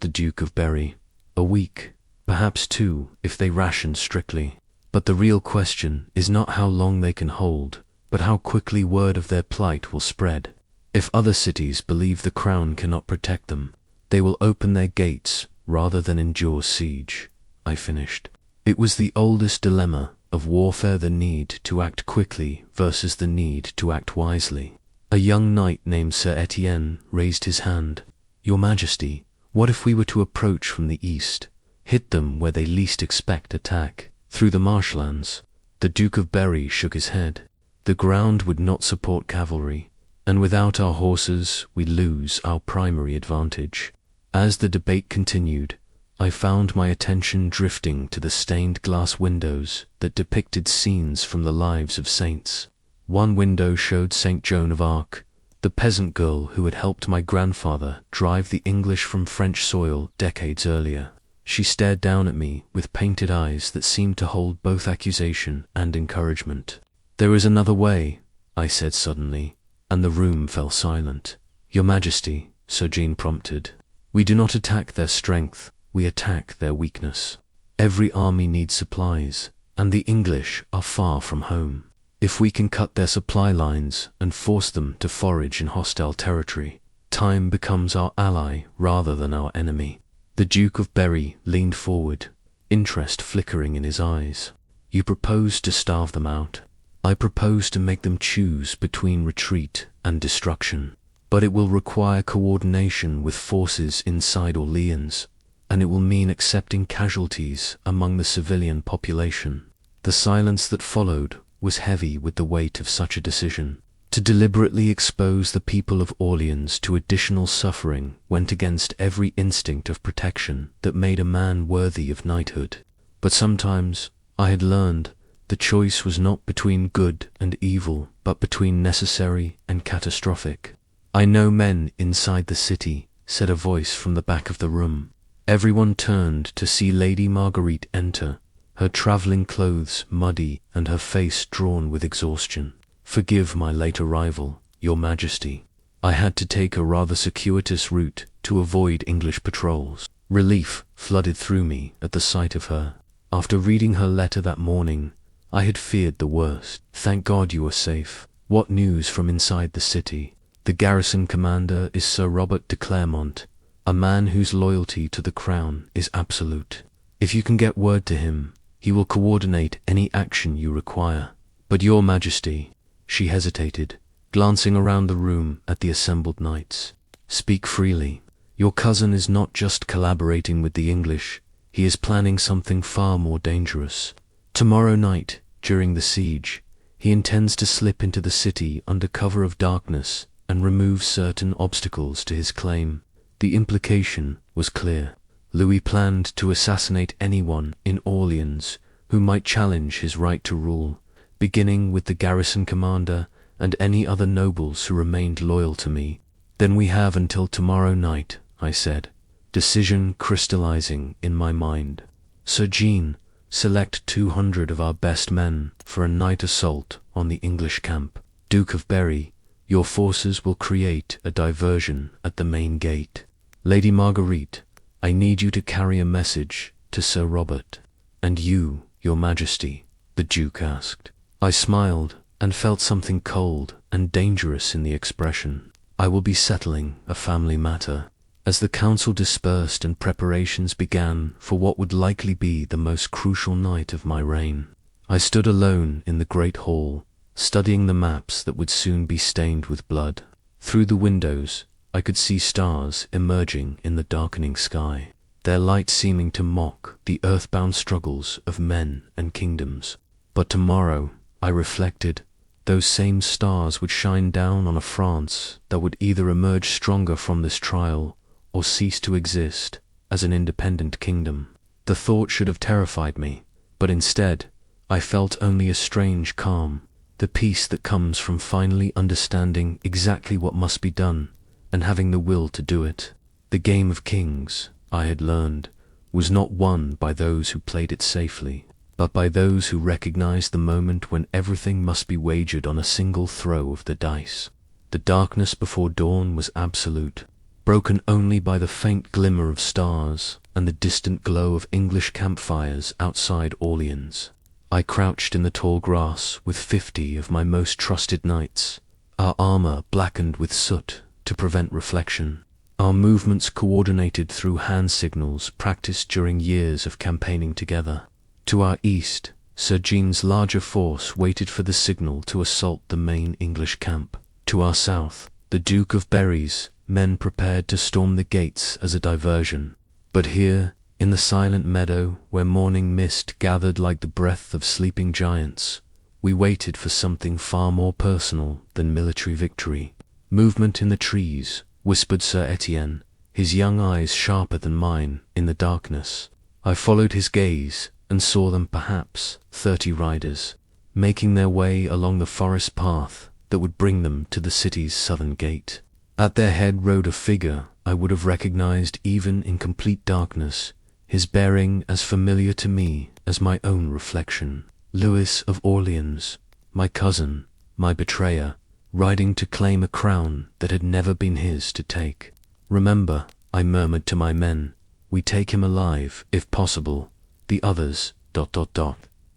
the Duke of Berry. A week, perhaps 2, if they ration strictly. But the real question is not how long they can hold, but how quickly word of their plight will spread. If other cities believe the crown cannot protect them, they will open their gates rather than endure siege, I finished. It was the oldest dilemma of warfare, the need to act quickly versus the need to act wisely. A young knight named Sir Etienne raised his hand. Your Majesty, what if we were to approach from the east, hit them where they least expect attack, through the marshlands? The Duke of Berry shook his head. The ground would not support cavalry, and without our horses we lose our primary advantage. As the debate continued, I found my attention drifting to the stained glass windows that depicted scenes from the lives of saints. One window showed Saint Joan of Arc, the peasant girl who had helped my grandfather drive the English from French soil decades earlier. She stared down at me with painted eyes that seemed to hold both accusation and encouragement. There is another way, I said suddenly, and the room fell silent. Your Majesty, Serene prompted, we do not attack their strength, we attack their weakness. Every army needs supplies, and the English are far from home. If we can cut their supply lines and force them to forage in hostile territory, time becomes our ally rather than our enemy. The Duke of Berry leaned forward, interest flickering in his eyes. You propose to starve them out. I propose to make them choose between retreat and destruction. But it will require coordination with forces inside Orleans, and it will mean accepting casualties among the civilian population. The silence that followed was heavy with the weight of such a decision. To deliberately expose the people of Orleans to additional suffering went against every instinct of protection that made a man worthy of knighthood. But sometimes, I had learned, the choice was not between good and evil, but between necessary and catastrophic. I know men inside the city, said a voice from the back of the room. Everyone turned to see Lady Marguerite enter, her travelling clothes muddy and her face drawn with exhaustion. Forgive my late arrival, Your Majesty. I had to take a rather circuitous route to avoid English patrols. Relief flooded through me at the sight of her. After reading her letter that morning, I had feared the worst. Thank God you are safe. What news from inside the city? The garrison commander is Sir Robert de Clermont, a man whose loyalty to the crown is absolute. If you can get word to him, he will coordinate any action you require. But Your Majesty, she hesitated, glancing around the room at the assembled knights. Speak freely. Your cousin is not just collaborating with the English, he is planning something far more dangerous. Tomorrow night, during the siege, he intends to slip into the city under cover of darkness and remove certain obstacles to his claim. The implication was clear. Louis planned to assassinate anyone in Orleans who might challenge his right to rule, beginning with the garrison commander and any other nobles who remained loyal to me. Then we have until tomorrow night, I said, decision crystallizing in my mind. Sir Jean, select 200 of our best men for a night assault on the English camp. Duke of Berry, your forces will create a diversion at the main gate. Lady Marguerite, I need you to carry a message to Sir Robert. And you, Your Majesty, the Duke asked. I smiled and felt something cold and dangerous in the expression. I will be settling a family matter. As the council dispersed and preparations began for what would likely be the most crucial night of my reign, I stood alone in the great hall, studying the maps that would soon be stained with blood. Through the windows, I could see stars emerging in the darkening sky, their light seeming to mock the earthbound struggles of men and kingdoms. But tomorrow, I reflected, those same stars would shine down on a France that would either emerge stronger from this trial or cease to exist as an independent kingdom. The thought should have terrified me, but instead, I felt only a strange calm, the peace that comes from finally understanding exactly what must be done and having the will to do it. The game of kings, I had learned, was not won by those who played it safely, but by those who recognized the moment when everything must be wagered on a single throw of the dice. The darkness before dawn was absolute, broken only by the faint glimmer of stars and the distant glow of English campfires outside Orleans. I crouched in the tall grass with 50 of my most trusted knights, our armor blackened with soot to prevent reflection, our movements coordinated through hand signals practiced during years of campaigning together. To our east, Sir Jean's larger force waited for the signal to assault the main English camp. To our south, the Duke of Berry's men prepared to storm the gates as a diversion. But here, in the silent meadow where morning mist gathered like the breath of sleeping giants, we waited for something far more personal than military victory. Movement in the trees, whispered Sir Etienne, his young eyes sharper than mine in the darkness. I followed his gaze and saw them, perhaps 30 riders, making their way along the forest path that would bring them to the city's southern gate. At their head rode a figure I would have recognized even in complete darkness, his bearing as familiar to me as my own reflection. Louis of Orleans, my cousin, my betrayer, riding to claim a crown that had never been his to take. Remember, I murmured to my men, we take him alive, if possible. The others, ...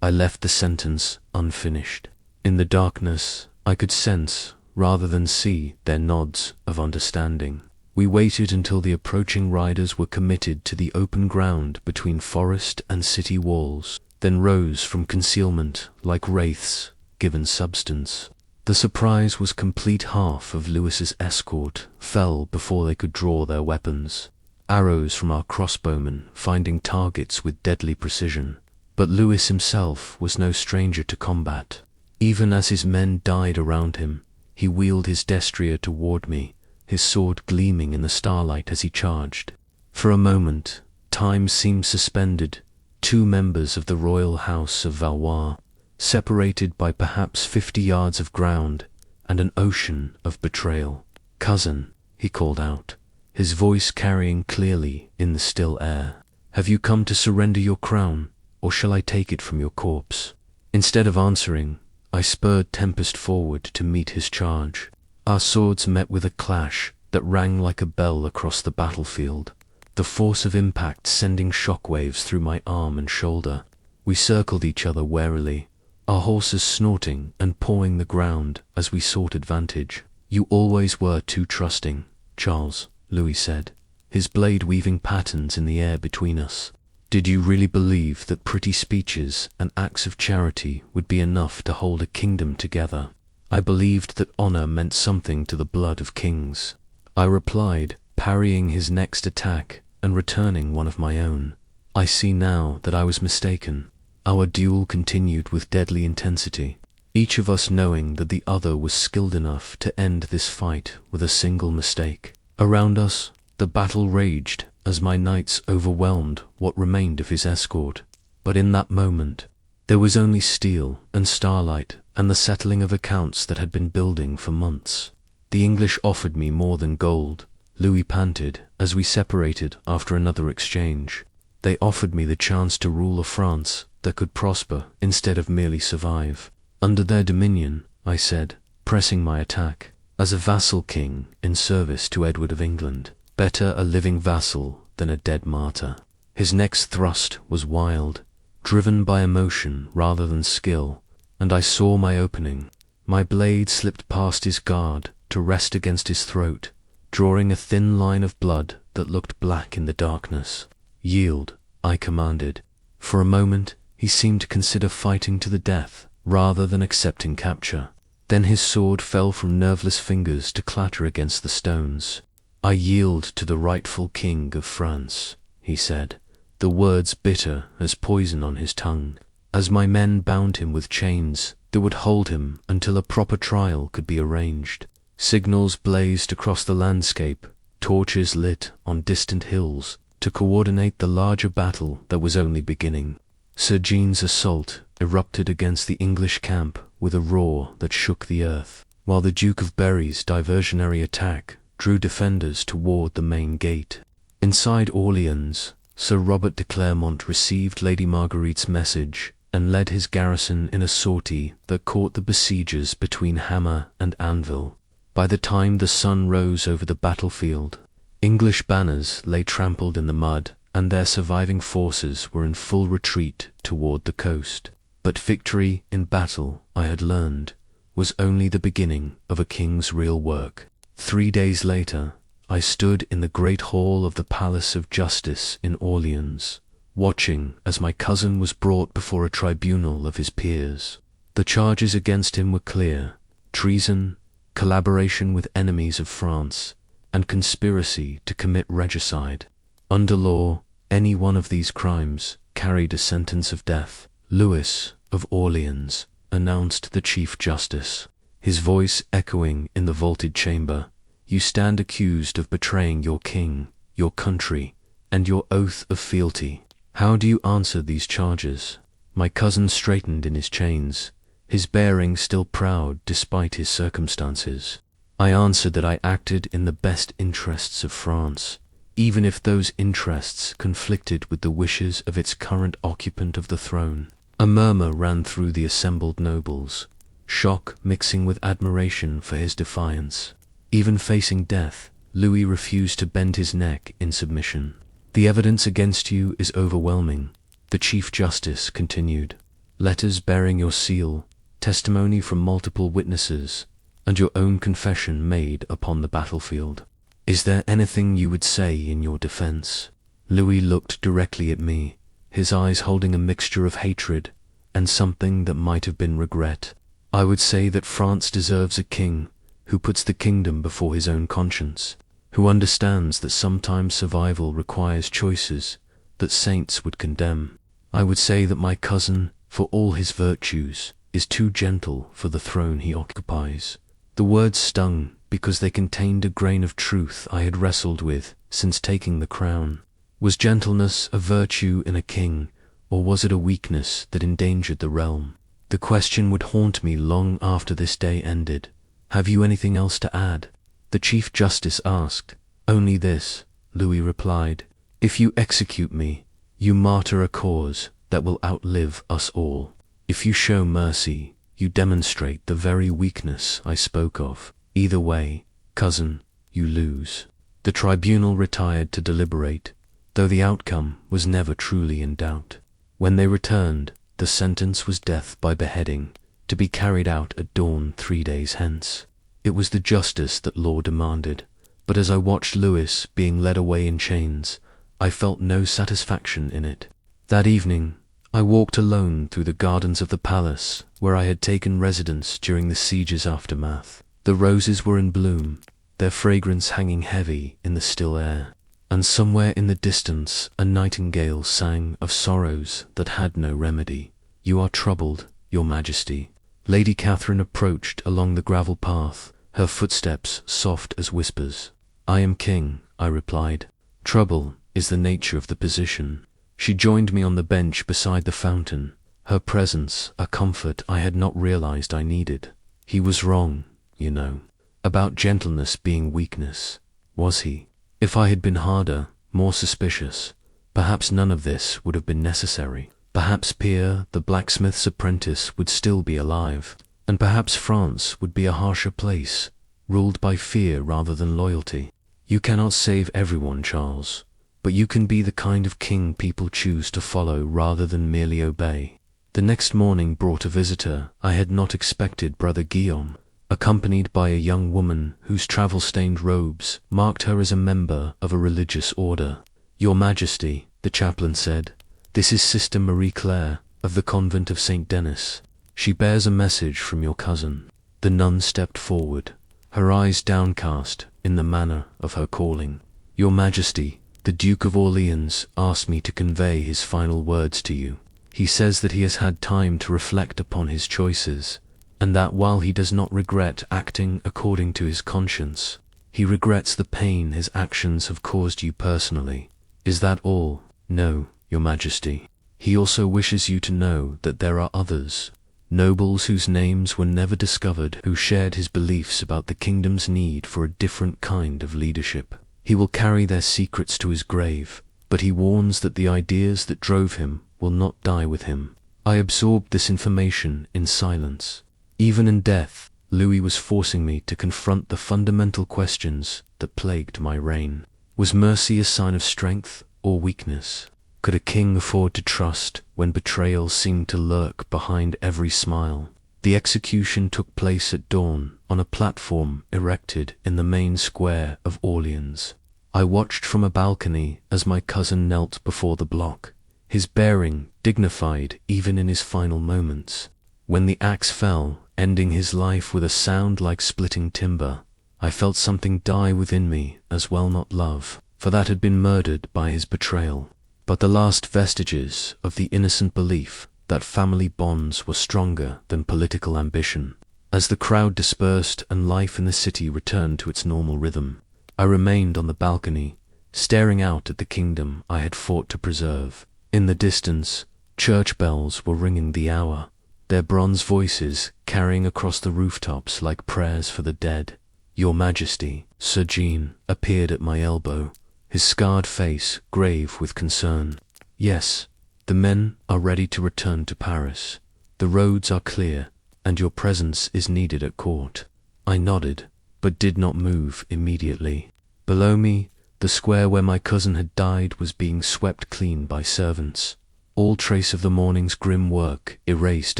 I left the sentence unfinished. In the darkness, I could sense, rather than see, their nods of understanding. We waited until the approaching riders were committed to the open ground between forest and city walls, then rose from concealment like wraiths given substance. The surprise was complete. Half of Louis's escort fell before they could draw their weapons, arrows from our crossbowmen finding targets with deadly precision. But Louis himself was no stranger to combat. Even as his men died around him, he wheeled his destrier toward me, his sword gleaming in the starlight as he charged. For a moment, time seemed suspended. 2 members of the royal house of Valois, separated by perhaps 50 yards of ground and an ocean of betrayal. "Cousin," he called out, his voice carrying clearly in the still air, "have you come to surrender your crown, or shall I take it from your corpse?" Instead of answering, I spurred Tempest forward to meet his charge. Our swords met with a clash that rang like a bell across the battlefield, the force of impact sending shockwaves through my arm and shoulder. We circled each other warily, our horses snorting and pawing the ground as we sought advantage. "You always were too trusting, Charles," Louis said, his blade weaving patterns in the air between us. "Did you really believe that pretty speeches and acts of charity would be enough to hold a kingdom together?" "I believed that honor meant something to the blood of kings," I replied, parrying his next attack and returning one of my own. "I see now that I was mistaken." Our duel continued with deadly intensity, each of us knowing that the other was skilled enough to end this fight with a single mistake. Around us, the battle raged as my knights overwhelmed what remained of his escort. But in that moment, there was only steel and starlight and the settling of accounts that had been building for months. "The English offered me more than gold," Louis panted as we separated after another exchange. "They offered me the chance to rule a France that could prosper instead of merely survive. Under their dominion," I said, pressing my attack, "as a vassal king in service to Edward of England. Better a living vassal than a dead martyr." His next thrust was wild, driven by emotion rather than skill, and I saw my opening. My blade slipped past his guard to rest against his throat, drawing a thin line of blood that looked black in the darkness. "Yield," I commanded. For a moment, he seemed to consider fighting to the death rather than accepting capture. Then his sword fell from nerveless fingers to clatter against the stones. "I yield to the rightful king of France," he said, the words bitter as poison on his tongue. As my men bound him with chains that would hold him until a proper trial could be arranged, signals blazed across the landscape, torches lit on distant hills to coordinate the larger battle that was only beginning. Sir Jean's assault erupted against the English camp with a roar that shook the earth, while the Duke of Berry's diversionary attack drew defenders toward the main gate. Inside Orleans, Sir Robert de Clermont received Lady Marguerite's message and led his garrison in a sortie that caught the besiegers between hammer and anvil. By the time the sun rose over the battlefield, English banners lay trampled in the mud, and their surviving forces were in full retreat toward the coast. But victory in battle, I had learned, was only the beginning of a king's real work. 3 days later, I stood in the great hall of the Palace of Justice in Orleans, watching as my cousin was brought before a tribunal of his peers. The charges against him were clear: treason, collaboration with enemies of France, and conspiracy to commit regicide. Under law, any one of these crimes carried a sentence of death. "Louis of Orleans," announced the Chief Justice, his voice echoing in the vaulted chamber, "you stand accused of betraying your king, your country, and your oath of fealty. How do you answer these charges?" My cousin straightened in his chains, his bearing still proud despite his circumstances. I answered that I acted in the best interests of France, even if those interests conflicted with the wishes of its current occupant of the throne. A murmur ran through the assembled nobles, shock mixing with admiration for his defiance. Even facing death, Louis refused to bend his neck in submission. "The evidence against you is overwhelming," the Chief Justice continued. "Letters bearing your seal, testimony from multiple witnesses, and your own confession made upon the battlefield. Is there anything you would say in your defense?" Louis looked directly at me, his eyes holding a mixture of hatred and something that might have been regret. "I would say that France deserves a king who puts the kingdom before his own conscience, who understands that sometimes survival requires choices that saints would condemn. I would say that my cousin, for all his virtues, is too gentle for the throne he occupies." The words stung because they contained a grain of truth I had wrestled with since taking the crown. Was gentleness a virtue in a king, or was it a weakness that endangered the realm? The question would haunt me long after this day ended. "Have you anything else to add?" the Chief Justice asked. "Only this," Louis replied. "If you execute me, you martyr a cause that will outlive us all. If you show mercy, you demonstrate the very weakness I spoke of. Either way, cousin, you lose." The tribunal retired to deliberate, though the outcome was never truly in doubt. When they returned, the sentence was death by beheading, to be carried out at dawn 3 days hence. It was the justice that law demanded, but as I watched Louis being led away in chains, I felt no satisfaction in it. That evening, I walked alone through the gardens of the palace where I had taken residence during the siege's aftermath. The roses were in bloom, their fragrance hanging heavy in the still air, and somewhere in the distance a nightingale sang of sorrows that had no remedy. "You are troubled, your Majesty." Lady Catherine approached along the gravel path, her footsteps soft as whispers. "I am king," I replied. "Trouble is the nature of the position." She joined me on the bench beside the fountain, her presence a comfort I had not realized I needed. "He was wrong, you know, about gentleness being weakness, was he? If I had been harder, more suspicious, perhaps none of this would have been necessary. Perhaps Pierre, the blacksmith's apprentice, would still be alive, and perhaps France would be a harsher place, ruled by fear rather than loyalty. You cannot save everyone, Charles, but you can be the kind of king people choose to follow rather than merely obey. The next morning brought a visitor I had not expected, Brother Guillaume, accompanied by a young woman whose travel-stained robes marked her as a member of a religious order. "Your Majesty," the chaplain said, "this is Sister Marie Claire of the convent of St. Denis. She bears a message from your cousin." The nun stepped forward, her eyes downcast in the manner of her calling. "Your Majesty, the Duke of Orleans asked me to convey his final words to you. He says that he has had time to reflect upon his choices, and that while he does not regret acting according to his conscience, he regrets the pain his actions have caused you personally." "Is that all?" "No, Your Majesty. He also wishes you to know that there are others, nobles whose names were never discovered, who shared his beliefs about the kingdom's need for a different kind of leadership. He will carry their secrets to his grave, but he warns that the ideas that drove him will not die with him." I absorbed this information in silence. Even in death, Louis was forcing me to confront the fundamental questions that plagued my reign. Was mercy a sign of strength or weakness? Could a king afford to trust when betrayal seemed to lurk behind every smile? The execution took place at dawn on a platform erected in the main square of Orleans. I watched from a balcony as my cousin knelt before the block, his bearing dignified even in his final moments. When the axe fell, ending his life with a sound like splitting timber, I felt something die within me as well, not love, for that had been murdered by his betrayal, but the last vestiges of the innocent belief that family bonds were stronger than political ambition. As the crowd dispersed and life in the city returned to its normal rhythm, I remained on the balcony, staring out at the kingdom I had fought to preserve. In the distance, church bells were ringing the hour, their bronze voices carrying across the rooftops like prayers for the dead. Your Majesty, Serene, appeared at my elbow, his scarred face grave with concern. "Yes, the men are ready to return to Paris. The roads are clear, and your presence is needed at court." I nodded, but did not move immediately. Below me, the square where my cousin had died was being swept clean by servants, all trace of the morning's grim work erased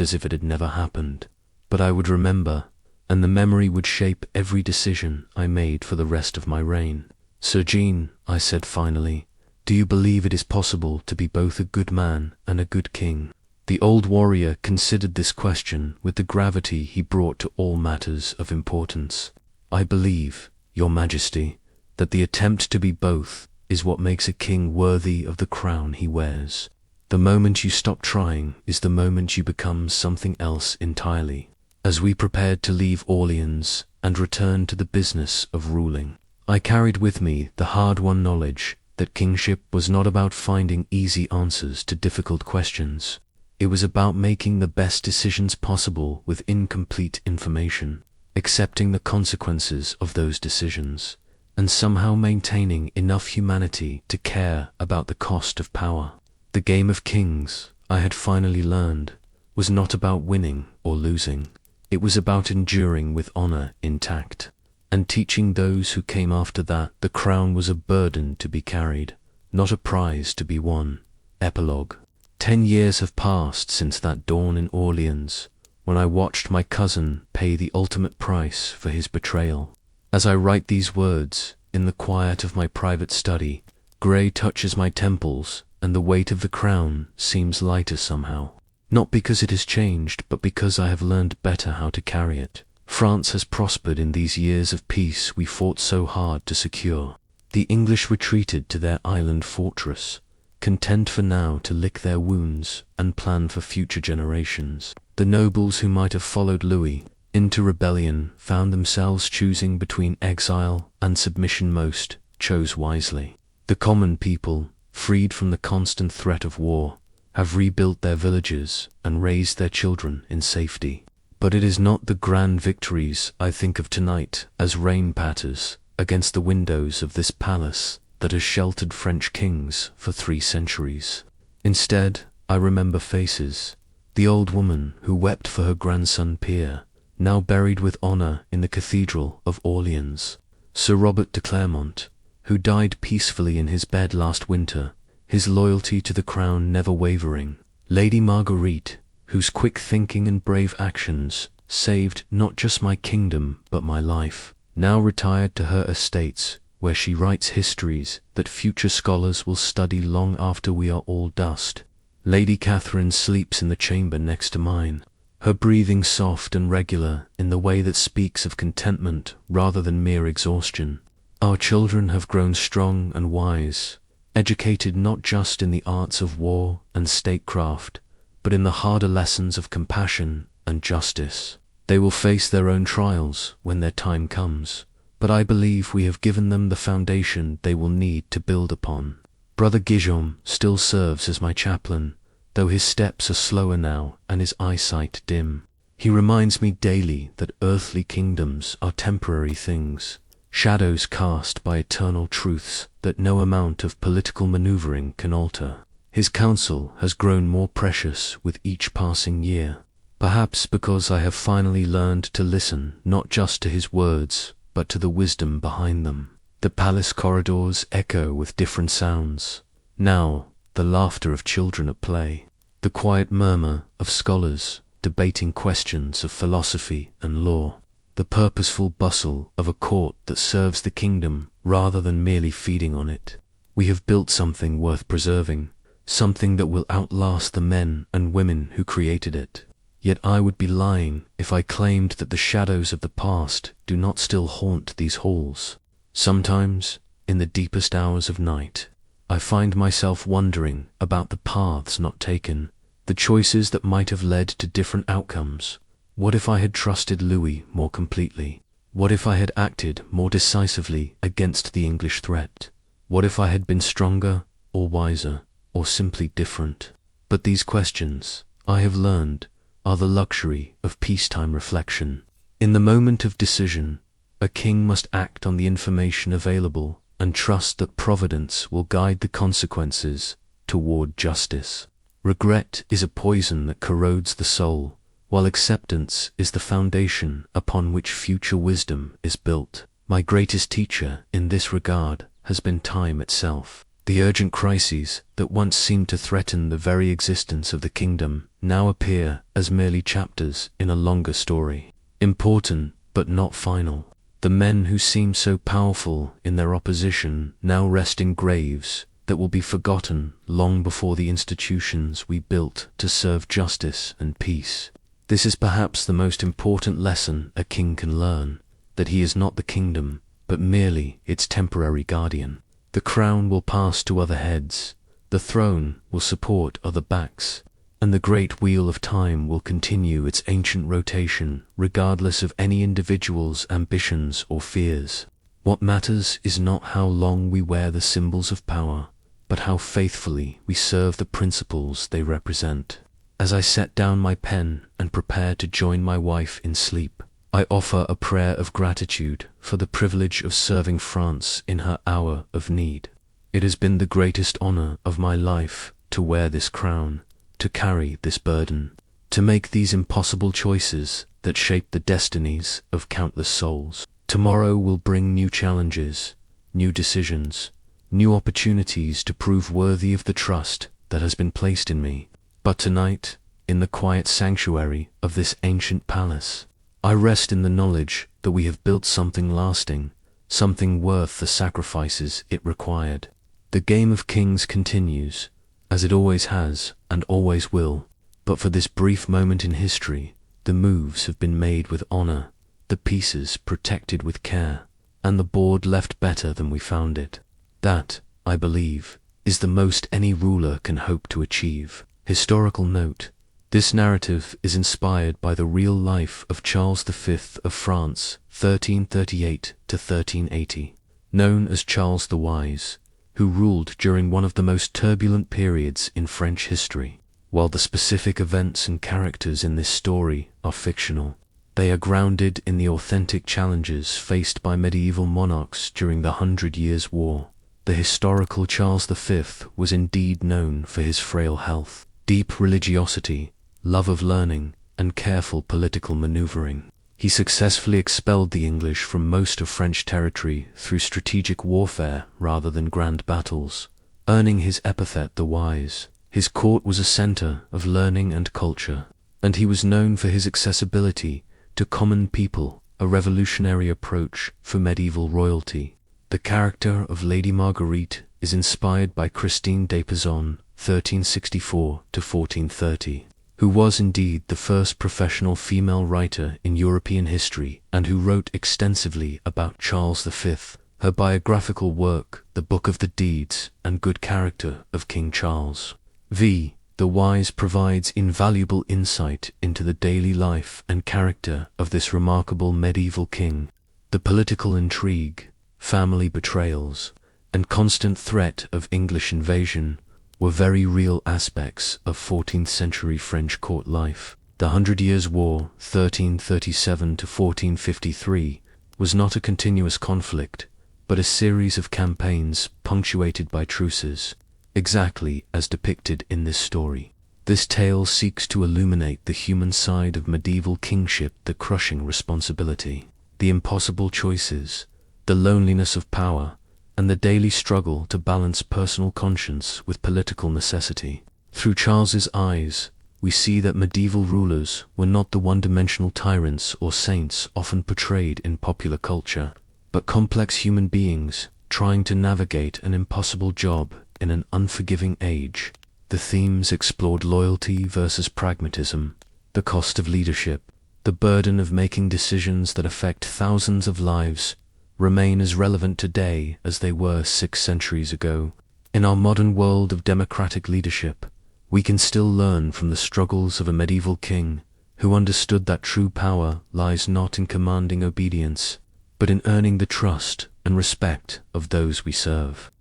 as if it had never happened. But I would remember, and the memory would shape every decision I made for the rest of my reign. "Serene," I said finally, "do you believe it is possible to be both a good man and a good king?" The old warrior considered this question with the gravity he brought to all matters of importance. "I believe, Your Majesty, that the attempt to be both is what makes a king worthy of the crown he wears. The moment you stop trying is the moment you become something else entirely." As we prepared to leave Orleans and return to the business of ruling, I carried with me the hard-won knowledge that kingship was not about finding easy answers to difficult questions. It was about making the best decisions possible with incomplete information, accepting the consequences of those decisions, and somehow maintaining enough humanity to care about the cost of power. The game of kings, I had finally learned, was not about winning or losing. It was about enduring with honor intact, and teaching those who came after that the crown was a burden to be carried, not a prize to be won. Epilogue. 10 years have passed since that dawn in Orleans, when I watched my cousin pay the ultimate price for his betrayal. As I write these words, in the quiet of my private study, grey touches my temples, and the weight of the crown seems lighter somehow. Not because it has changed, but because I have learned better how to carry it. France has prospered in these years of peace we fought so hard to secure. The English retreated to their island fortress, content for now to lick their wounds and plan for future generations. The nobles who might have followed Louis into rebellion found themselves choosing between exile and submission. Most chose wisely. The common people, freed from the constant threat of war, have rebuilt their villages and raised their children in safety. But it is not the grand victories I think of tonight as rain patters against the windows of this palace that has sheltered French kings for 3 centuries. Instead, I remember faces. The old woman who wept for her grandson Pierre, now buried with honor in the Cathedral of Orleans. Sir Robert de Clermont, who died peacefully in his bed last winter, his loyalty to the crown never wavering. Lady Marguerite, whose quick thinking and brave actions saved not just my kingdom but my life, now retired to her estates, where she writes histories that future scholars will study long after we are all dust. Lady Catherine sleeps in the chamber next to mine, her breathing soft and regular in the way that speaks of contentment rather than mere exhaustion. Our children have grown strong and wise, educated not just in the arts of war and statecraft, but in the harder lessons of compassion and justice. They will face their own trials when their time comes, but I believe we have given them the foundation they will need to build upon. Brother Guillaume still serves as my chaplain, though his steps are slower now and his eyesight dim. He reminds me daily that earthly kingdoms are temporary things, shadows cast by eternal truths that no amount of political maneuvering can alter. His counsel has grown more precious with each passing year, perhaps because I have finally learned to listen not just to his words, but to the wisdom behind them. The palace corridors echo with different sounds. Now, the laughter of children at play, the quiet murmur of scholars debating questions of philosophy and law, the purposeful bustle of a court that serves the kingdom rather than merely feeding on it. We have built something worth preserving, something that will outlast the men and women who created it. Yet I would be lying if I claimed that the shadows of the past do not still haunt these halls. Sometimes, in the deepest hours of night, I find myself wondering about the paths not taken, the choices that might have led to different outcomes. What if I had trusted Louis more completely? What if I had acted more decisively against the English threat? What if I had been stronger, or wiser, or simply different? But these questions, I have learned, are the luxury of peacetime reflection. In the moment of decision, a king must act on the information available and trust that providence will guide the consequences toward justice. Regret is a poison that corrodes the soul, while acceptance is the foundation upon which future wisdom is built. My greatest teacher in this regard has been time itself. The urgent crises that once seemed to threaten the very existence of the kingdom now appear as merely chapters in a longer story, important but not final. The men who seemed so powerful in their opposition now rest in graves that will be forgotten long before the institutions we built to serve justice and peace. This is perhaps the most important lesson a king can learn, that he is not the kingdom, but merely its temporary guardian. The crown will pass to other heads, the throne will support other backs, and the great wheel of time will continue its ancient rotation regardless of any individual's ambitions or fears. What matters is not how long we wear the symbols of power, but how faithfully we serve the principles they represent. As I set down my pen and prepare to join my wife in sleep, I offer a prayer of gratitude for the privilege of serving France in her hour of need. It has been the greatest honor of my life to wear this crown, to carry this burden, to make these impossible choices that shape the destinies of countless souls. Tomorrow will bring new challenges, new decisions, new opportunities to prove worthy of the trust that has been placed in me. But tonight, in the quiet sanctuary of this ancient palace, I rest in the knowledge that we have built something lasting, something worth the sacrifices it required. The game of kings continues, as it always has and always will, but for this brief moment in history, the moves have been made with honor, the pieces protected with care, and the board left better than we found it. That, I believe, is the most any ruler can hope to achieve. Historical note: this narrative is inspired by the real life of Charles V of France, 1338 to 1380, known as Charles the Wise, who ruled during one of the most turbulent periods in French history. While the specific events and characters in this story are fictional, they are grounded in the authentic challenges faced by medieval monarchs during the 100 Years' War. The historical Charles V was indeed known for his frail health, deep religiosity, love of learning, and careful political maneuvering. He successfully expelled the English from most of French territory through strategic warfare rather than grand battles, earning his epithet the Wise. His court was a center of learning and culture, and he was known for his accessibility to common people, a revolutionary approach for medieval royalty. The character of Lady Marguerite is inspired by Christine de Pizan, 1364 to 1430. who was indeed the first professional female writer in European history and who wrote extensively about Charles V. Her biographical work, The Book of the Deeds and Good Character of King Charles V. the Wise, provides invaluable insight into the daily life and character of this remarkable medieval king. The political intrigue, family betrayals, and constant threat of English invasion were very real aspects of 14th century French court life. The Hundred Years' War, 1337 to 1453, was not a continuous conflict, but a series of campaigns punctuated by truces, exactly as depicted in this story. This tale seeks to illuminate the human side of medieval kingship, the crushing responsibility, the impossible choices, the loneliness of power, and the daily struggle to balance personal conscience with political necessity. Through Charles's eyes, we see that medieval rulers were not the one-dimensional tyrants or saints often portrayed in popular culture, but complex human beings trying to navigate an impossible job in an unforgiving age. The themes explored loyalty versus pragmatism, the cost of leadership, the burden of making decisions that affect thousands of lives, remain as relevant today as they were 6 centuries ago. In our modern world of democratic leadership, we can still learn from the struggles of a medieval king who understood that true power lies not in commanding obedience, but in earning the trust and respect of those we serve.